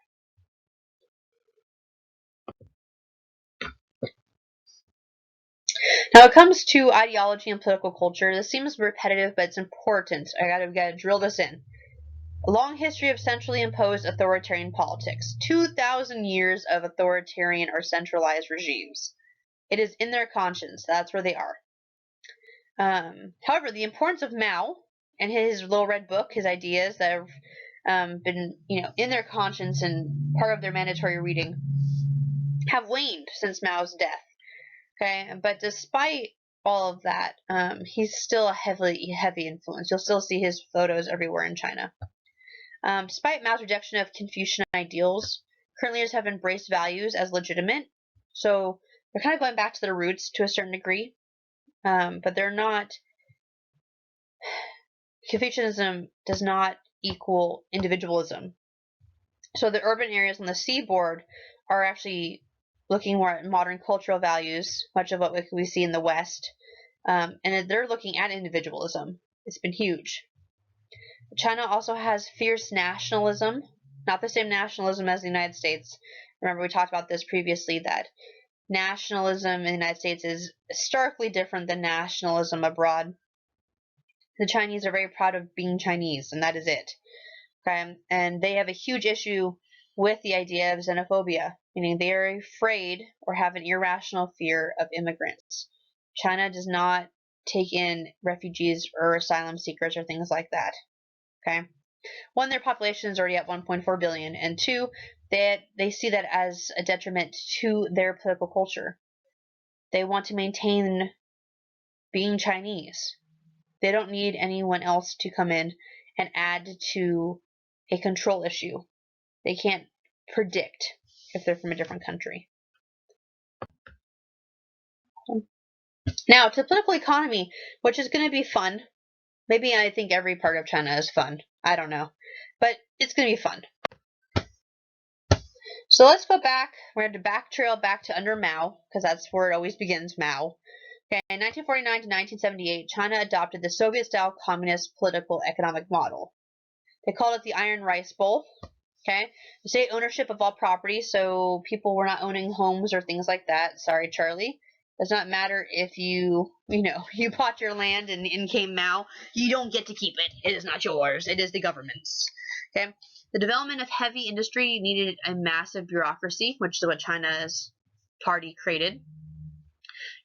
Now, when it comes to ideology and political culture, this seems repetitive, but it's important. I gotta drill this in. A long history of centrally imposed authoritarian politics. 2,000 years of authoritarian or centralized regimes. It is in their conscience. That's where they are. However, the importance of Mao and his little red book, his ideas that have been, in their conscience and part of their mandatory reading, have waned since Mao's death. Okay, but despite all of that, he's still a heavy influence. You'll still see his photos everywhere in China. Despite Mao's rejection of Confucian ideals, current leaders have embraced values as legitimate. So they're kind of going back to their roots to a certain degree, but they're not. Confucianism does not equal individualism. So the urban areas on the seaboard are actually looking more at modern cultural values, much of what we see in the West, and they're looking at individualism. It's been huge. China also has fierce nationalism, not the same nationalism as the United States, Remember, we talked about this previously, that nationalism in the United States is starkly different than nationalism abroad. The Chinese are very proud of being Chinese, and that is it. Okay? And they have a huge issue with the idea of xenophobia, meaning they are afraid or have an irrational fear of immigrants. China does not take in refugees or asylum seekers or things like that. Okay? One, their population is already at 1.4 billion, and two, they see that as a detriment to their political culture. They want to maintain being Chinese. They don't need anyone else to come in and add to a control issue. They can't predict if they're from a different country. Now, to the political economy, which is going to be fun. Maybe I think every part of China is fun. I don't know. But it's going to be fun. So let's go back. We're going to back trail back to under Mao, because that's where it always begins, Mao. Okay, in 1949 to 1978, China adopted the Soviet-style communist political economic model. They called it the Iron Rice Bowl. Okay, the state ownership of all property, so people were not owning homes or things like that. Sorry, Charlie. Does not matter if you bought your land and in came Mao. You don't get to keep it. It is not yours. It is the government's. Okay. The development of heavy industry needed a massive bureaucracy, which is what China's party created.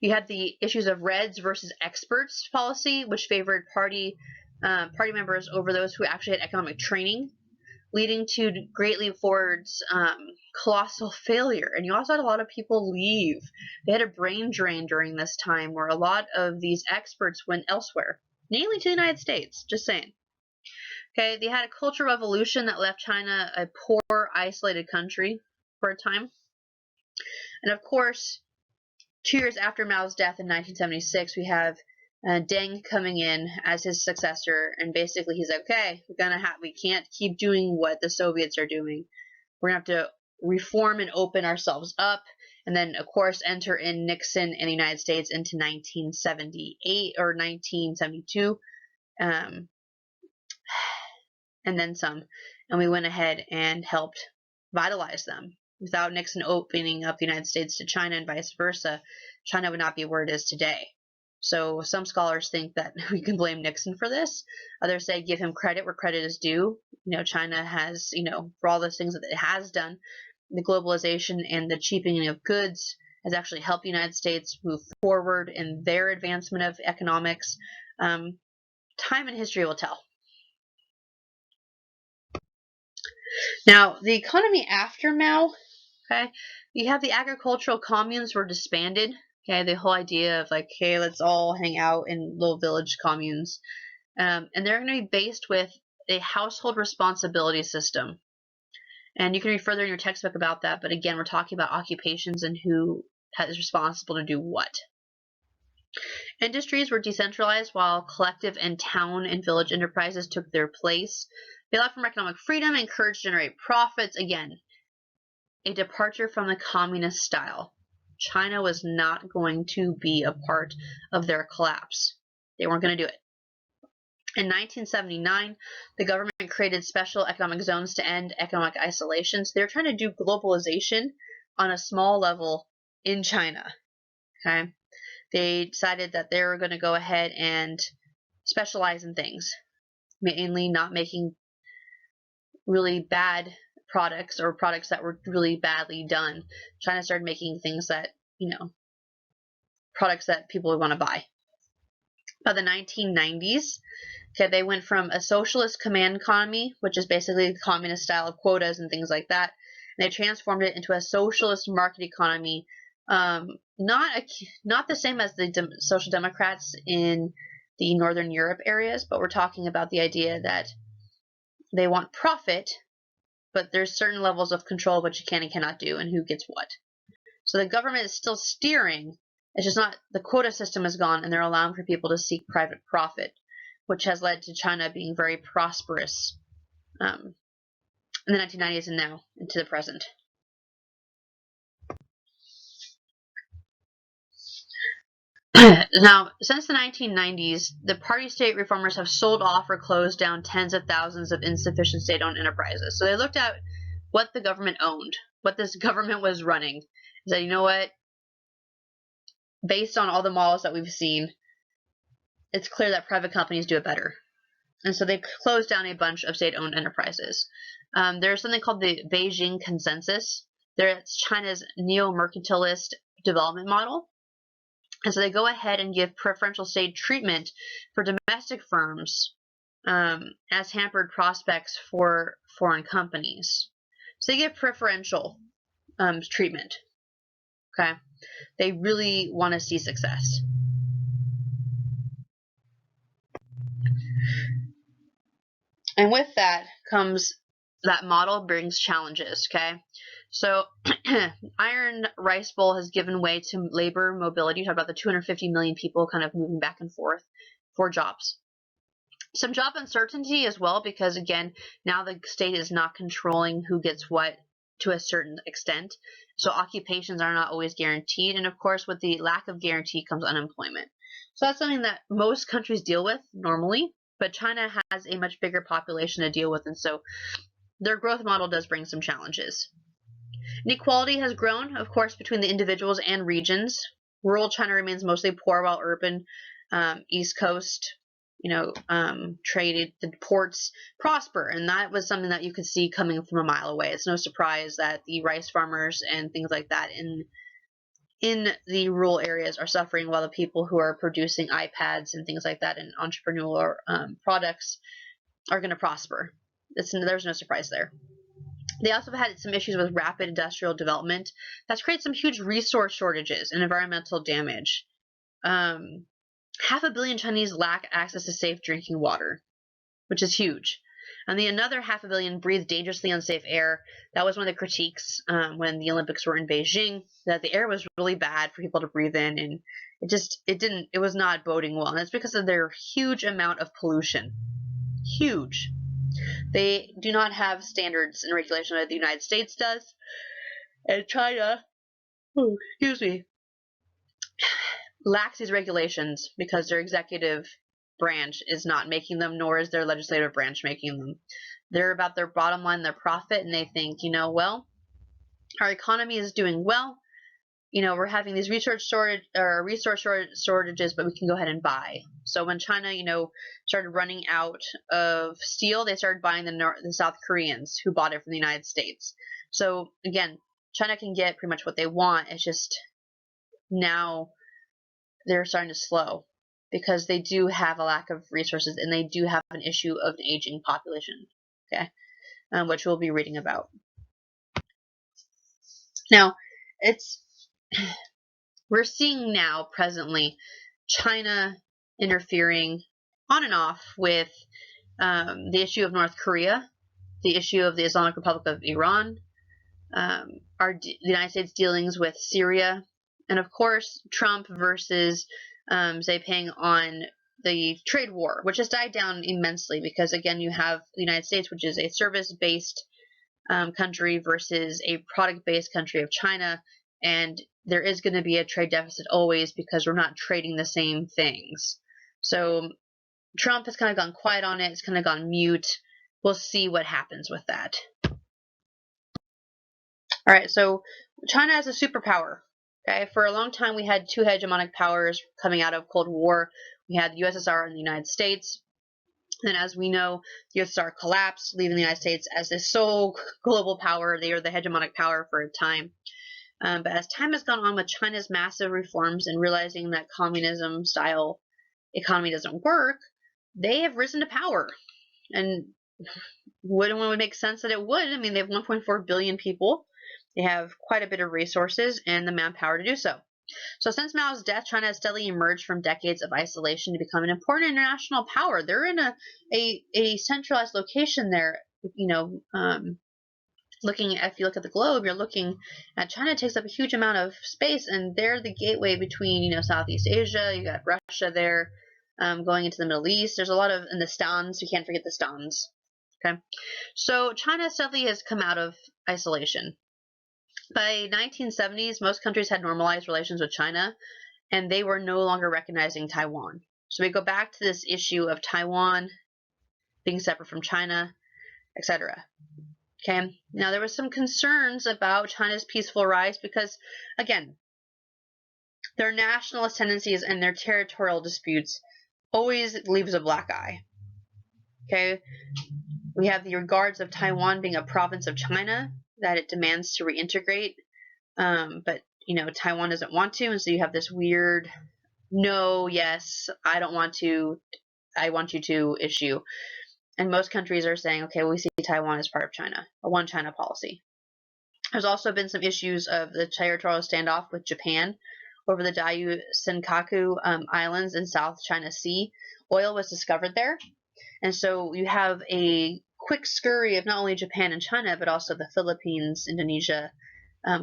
You had the issues of Reds versus experts policy, which favored party members over those who actually had economic training, leading to greatly Ford's colossal failure. And you also had a lot of people leave. They had a brain drain during this time where a lot of these experts went elsewhere, namely to the United States. Just saying. Okay, they had a cultural revolution that left China a poor, isolated country for a time. And of course, 2 years after Mao's death in 1976, we have Deng coming in as his successor, and basically he's like, okay, we can't keep doing what the Soviets are doing. We're gonna have to reform and open ourselves up, and then of course enter in Nixon and the United States into 1978 or 1972, and then some, and we went ahead and helped vitalize them. Without Nixon opening up the United States to China and vice versa, China would not be where it is today. So some scholars think that we can blame Nixon for this. Others say give him credit where credit is due. China has, for all those things that it has done, the globalization and the cheapening of goods has actually helped the United States move forward in their advancement of economics. Time and history will tell. Now, the economy after Mao, okay, you have the agricultural communes were disbanded. Okay, the whole idea of like, hey, let's all hang out in little village communes. And they're going to be based with a household responsibility system. And you can read further in your textbook about that. But again, we're talking about occupations and who is responsible to do what. Industries were decentralized while collective and town and village enterprises took their place. They allowed for economic freedom, encouraged to generate profits. Again, a departure from the communist style. China was not going to be a part of their collapse. They weren't going to do it. In 1979, the government created special economic zones to end economic isolation. So they were trying to do globalization on a small level in China. Okay, they decided that they were going to go ahead and specialize in things, mainly not making really bad products or products that were really badly done. China started making things that, products that people would want to buy. By the 1990s, okay, they went from a socialist command economy, which is basically the communist style of quotas and things like that, and they transformed it into a socialist market economy. Not the same as the social democrats in the Northern Europe areas, but we're talking about the idea that they want profit, but there's certain levels of control of what you can and cannot do and who gets what. So the government is still steering. It's just not, the quota system is gone and they're allowing for people to seek private profit, which has led to China being very prosperous in the 1990s and now into the present. Now, since the 1990s, the party state reformers have sold off or closed down tens of thousands of insufficient state-owned enterprises. So they looked at what the government owned. what this government was running. Is that, you know what? Based on all the models that we've seen, it's clear that private companies do it better. And so they closed down a bunch of state-owned enterprises. There's something called the Beijing Consensus. It's China's neo-mercantilist development model. And so they go ahead and give preferential state treatment for domestic firms as hampered prospects for foreign companies. So they give preferential treatment. Okay, they really want to see success. And with that comes that model brings challenges. Okay, so Iron Rice Bowl has given way to labor mobility. You talk about the 250 million people kind of moving back and forth for jobs. Some job uncertainty as well, because again, now the state is not controlling who gets what to a certain extent. So occupations are not always guaranteed. And of course, with the lack of guarantee comes unemployment. So that's something that most countries deal with normally, but China has a much bigger population to deal with. And so their growth model does bring some challenges. Inequality has grown, of course, between the individuals and regions. Rural China remains mostly poor, while urban East Coast traded the ports prosper, and that was something that you could see coming from a mile away. It's no surprise that the rice farmers and things like that in the rural areas are suffering, while the people who are producing iPads and things like that and entrepreneurial products are going to prosper. There's no surprise there. They also have had some issues with rapid industrial development that's created some huge resource shortages and environmental damage. 500 million Chinese lack access to safe drinking water, which is huge. And another 500 million breathe dangerously unsafe air. That was one of the critiques when the Olympics were in Beijing, that the air was really bad for people to breathe in, and it was not boding well. And that's because of their huge amount of pollution. Huge. They do not have standards and regulation that the United States does. And China, lacks these regulations because their executive branch is not making them, nor is their legislative branch making them. They're about their bottom line, their profit, and they think, well, our economy is doing well. We're having these resource shortages, but we can go ahead and buy. So when China, started running out of steel, they started buying the South Koreans who bought it from the United States. So again, China can get pretty much what they want. It's just now they're starting to slow because they do have a lack of resources, and they do have an issue of an aging population, okay, which we'll be reading about. Now, we're seeing now presently China interfering on and off with the issue of North Korea, the issue of the Islamic Republic of Iran, the United States dealings with Syria, and of course Trump versus Xi Jinping on the trade war, which has died down immensely because, again, you have the United States, which is a service-based country, versus a product-based country of China, and there is going to be a trade deficit always because we're not trading the same things. So Trump has kind of gone quiet on it. It's kind of gone mute. We'll see what happens with that. All right, so China is a superpower. Okay, for a long time we had two hegemonic powers coming out of Cold War. We had the USSR and the United States. And as we know, the USSR collapsed, leaving the United States as the sole global power. They are the hegemonic power for a time. But as time has gone on with China's massive reforms and realizing that communism-style economy doesn't work, they have risen to power. And wouldn't it make sense that it would? I mean, they have 1.4 billion people. They have quite a bit of resources and the manpower to do so. So since Mao's death, China has steadily emerged from decades of isolation to become an important international power. They're in a centralized location there. If you look at the globe, you're looking at China takes up a huge amount of space, and they're the gateway between, Southeast Asia. You got Russia there, going into the Middle East. There's a lot in the Stans. You can't forget the Stans. Okay, so China steadily has come out of isolation. By 1970s, most countries had normalized relations with China, and they were no longer recognizing Taiwan. So we go back to this issue of Taiwan being separate from China, etc. Okay, now there was some concerns about China's peaceful rise because, again, their nationalist tendencies and their territorial disputes always leaves a black eye. Okay, we have the regards of Taiwan being a province of China that it demands to reintegrate, but Taiwan doesn't want to, and so you have this weird no, yes, I don't want to, I want you to issue. And most countries are saying, okay, we see Taiwan as part of China, a one China policy. There's also been some issues of the territorial standoff with Japan over the Diaoyu Senkaku Islands in South China Sea. Oil was discovered there. And so you have a quick scurry of not only Japan and China, but also the Philippines, Indonesia,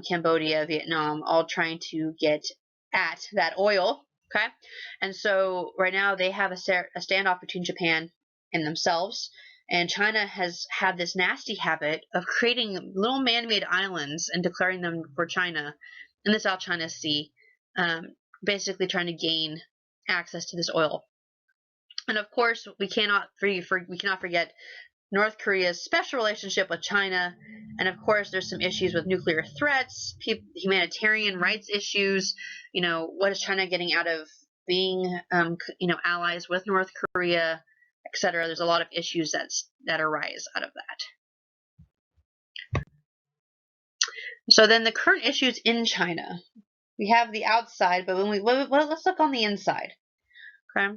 Cambodia, Vietnam, all trying to get at that oil. Okay. And so right now they have a standoff between Japan and themselves. And China has had this nasty habit of creating little man-made islands and declaring them for China in the South China Sea, basically trying to gain access to this oil. And of course, we cannot forget North Korea's special relationship with China, and of course, there's some issues with nuclear threats, humanitarian rights issues. What is China getting out of being, allies with North Korea, etc. There's a lot of issues that arise out of that. So then the current issues in China. We have the outside, but let's look on the inside. Okay.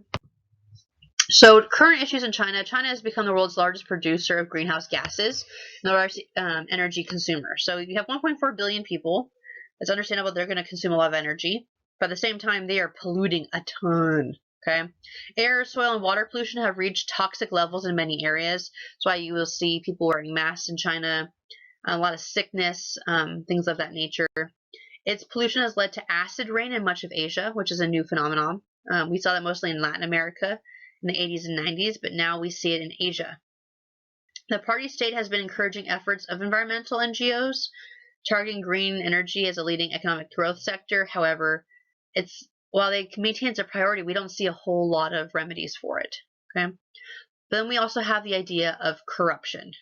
So current issues in China. China has become the world's largest producer of greenhouse gases and the largest energy consumer. So you have 1.4 billion people. It's understandable they're going to consume a lot of energy, but at the same time, they are polluting a ton. Okay, air, soil, and water pollution have reached toxic levels in many areas. That's why you will see people wearing masks in China, a lot of sickness, things of that nature. Its pollution has led to acid rain in much of Asia, which is a new phenomenon. We saw that mostly in Latin America in the 80s and 90s, but now we see it in Asia. The party state has been encouraging efforts of environmental NGOs, targeting green energy as a leading economic growth sector. However, while they maintain as a priority, we don't see a whole lot of remedies for it. Okay. But then we also have the idea of corruption.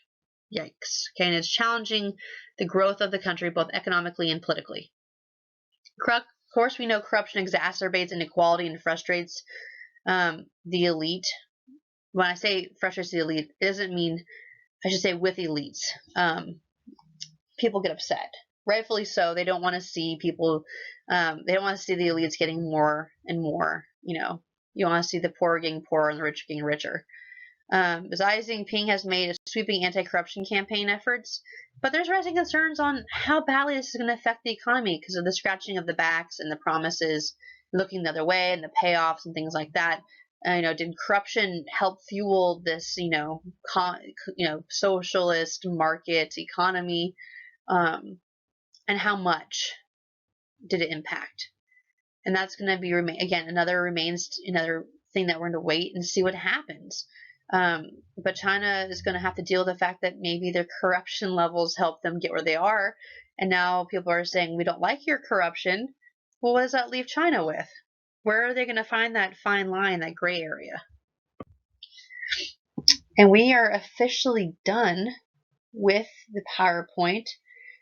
Yikes. Okay, and it's challenging the growth of the country both economically and politically. Of course, we know corruption exacerbates inequality and frustrates the elite. When I say frustrates the elite, it doesn't mean, I should say, with elites. People get upset. Rightfully so. They don't want to see people, they don't want to see the elites getting more and more. You want to see the poor getting poorer and the rich getting richer. Xi Jinping has made sweeping anti-corruption campaign efforts, but there's rising concerns on how badly this is going to affect the economy because of the scratching of the backs and the promises, looking the other way, and the payoffs and things like that. Did corruption help fuel this, socialist market economy? And how much did it impact? And that's going to be another thing that we're going to wait and see what happens. But China is going to have to deal with the fact that maybe their corruption levels help them get where they are, and now people are saying we don't like your corruption. Well, what does that leave China with? Where are they going to find that fine line, that gray area? And we are officially done with the PowerPoint,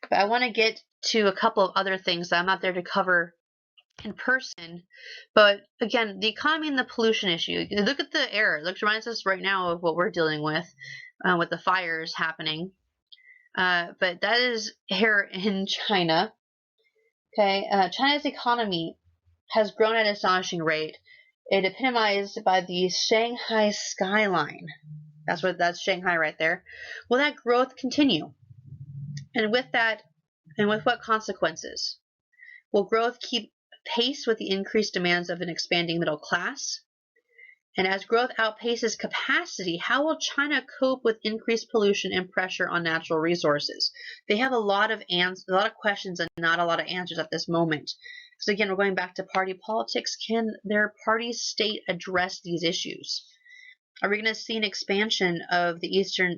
but I want to get to a couple of other things that I'm not there to cover in person. But again, the economy and the pollution issue. Look at the air. It reminds us right now of what we're dealing with the fires happening. But that is here in China. Okay, China's economy has grown at an astonishing rate. It epitomized by the Shanghai skyline. That's Shanghai right there. Will that growth continue? And with what consequences? Will growth keep pace with the increased demands of an expanding middle class? And as growth outpaces capacity, how will China cope with increased pollution and pressure on natural resources? They have a lot of questions and not a lot of answers at this moment. So again, we're going back to party politics. Can their party state address these issues? Are we going to see an expansion of the eastern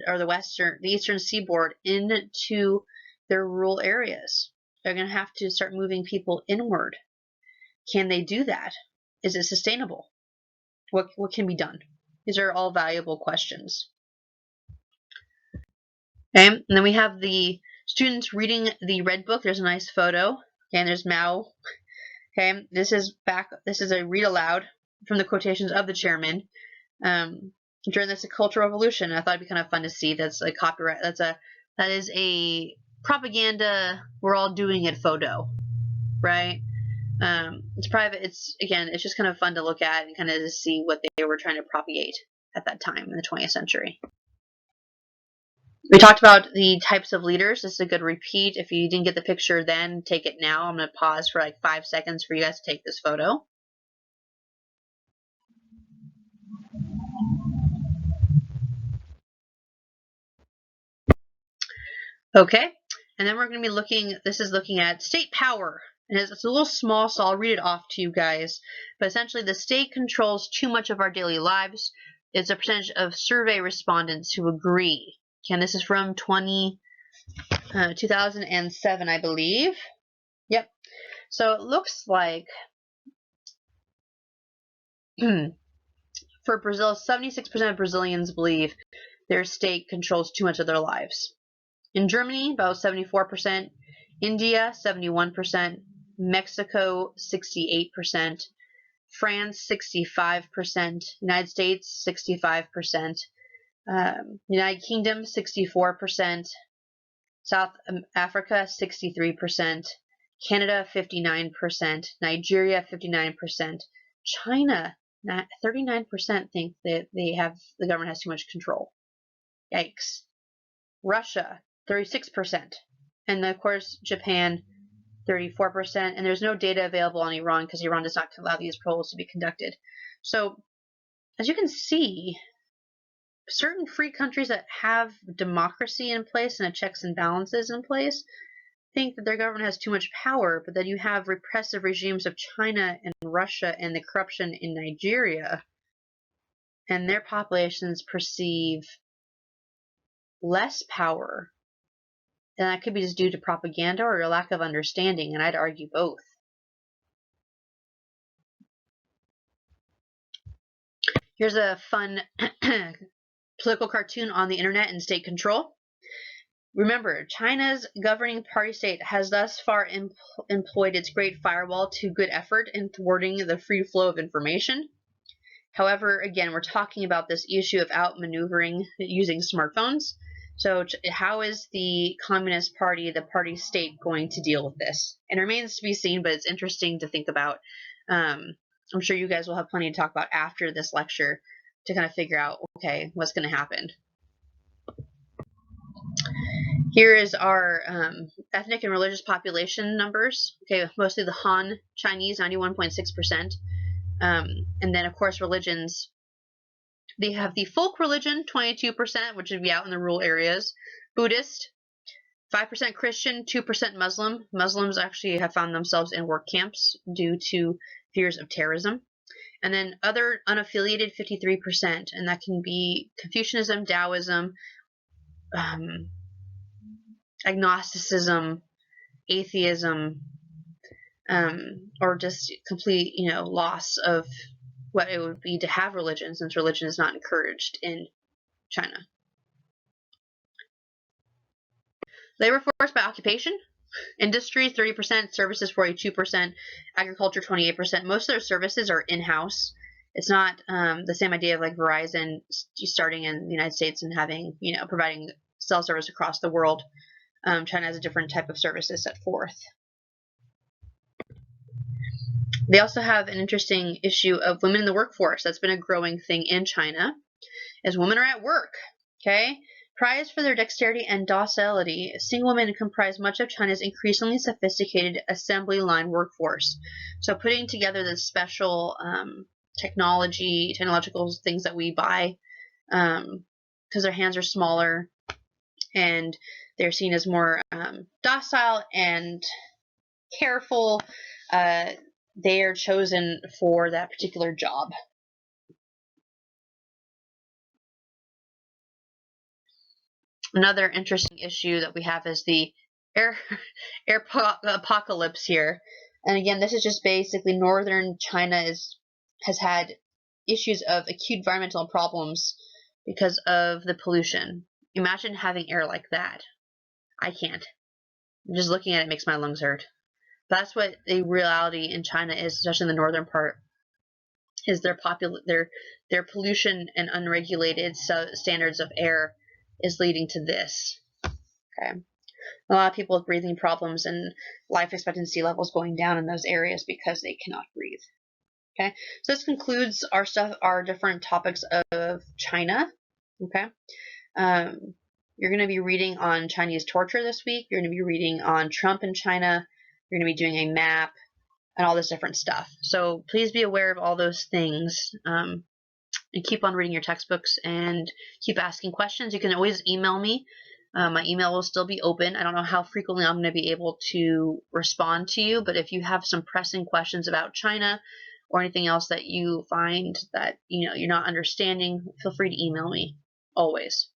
seaboard into their rural areas? They're going to have to start moving people inward. Can they do that? Is it sustainable? What can be done? These are all valuable questions. Okay, and then we have the students reading the red book. There's a nice photo. Okay, and there's Mao. Okay, this is a read aloud from the quotations of the chairman during this Cultural Revolution. I thought it'd be kind of fun to see. That's a copyright. That is a propaganda. We're all doing it photo, right? It's private. It's just kind of fun to look at and kind of to see what they were trying to propagate at that time in the 20th century. We talked about the types of leaders. This is a good repeat. If you didn't get the picture then, take it now. I'm going to pause for like 5 seconds for you guys to take this photo. Okay, and then we're going to be looking at state power. And it's a little small, so I'll read it off to you guys. But essentially, the state controls too much of our daily lives. It's a percentage of survey respondents who agree. Okay, and this is from 2007, I believe. Yep. So it looks like for Brazil, 76% of Brazilians believe their state controls too much of their lives. In Germany, about 74%. India, 71%. Mexico, 68%. France, 65%. United States, 65%. United Kingdom, 64%. South Africa, 63%. Canada, 59%. Nigeria, 59%. China, 39% think that the government has too much control. Yikes. Russia, 36%. And of course, Japan, 34%. And there's no data available on Iran because Iran does not allow these polls to be conducted. So, as you can see, certain free countries that have democracy in place and a checks and balances in place think that their government has too much power, but then you have repressive regimes of China and Russia and the corruption in Nigeria, and their populations perceive less power. And that could be just due to propaganda or a lack of understanding, and I'd argue both. Here's a fun political cartoon on the internet and state control. Remember, China's governing party state has thus far employed its Great Firewall to good effort in thwarting the free flow of information. However, again, we're talking about this issue of outmaneuvering using smartphones. So how is the Communist Party, the party state, going to deal with this? It remains to be seen, but it's interesting to think about. I'm sure you guys will have plenty to talk about after this lecture to kind of figure out, okay, what's going to happen. Here is our ethnic and religious population numbers. Okay, mostly the Han Chinese, 91.6%. And then, of course, religions. They have the folk religion, 22%, which would be out in the rural areas. Buddhist, 5% Christian, 2% Muslim. Muslims actually have found themselves in work camps due to fears of terrorism. And then other unaffiliated, 53%. And that can be Confucianism, Taoism, agnosticism, atheism, or just complete, loss of what it would be to have religion, since religion is not encouraged in China. Labor force by occupation. Industries, 30%, services, 42%, agriculture, 28%. Most of their services are in-house. It's not the same idea of like Verizon starting in the United States and having, providing cell service across the world. China has a different type of services set forth. They also have an interesting issue of women in the workforce. That's been a growing thing in China, as women are at work. Okay, prized for their dexterity and docility, single women comprise much of China's increasingly sophisticated assembly line workforce. So putting together the special technological things that we buy, because their hands are smaller and they're seen as more docile and careful, they are chosen for that particular job. Another interesting issue that we have is the air apocalypse here. And again, this is just basically northern China has had issues of acute environmental problems because of the pollution. Imagine having air like that. I can't. Just looking at it makes my lungs hurt. That's what the reality in China is, especially in the northern part, is their pollution and unregulated standards of air is leading to this. Okay. A lot of people with breathing problems and life expectancy levels going down in those areas because they cannot breathe. Okay, so this concludes our different topics of China. Okay, you're going to be reading on Chinese torture this week. You're going to be reading on Trump in China. You're going to be doing a map and all this different stuff. So please be aware of all those things. And keep on reading your textbooks and keep asking questions. You can always email me. My email will still be open. I don't know how frequently I'm going to be able to respond to you, but if you have some pressing questions about China or anything else that you find that you're not understanding, feel free to email me always.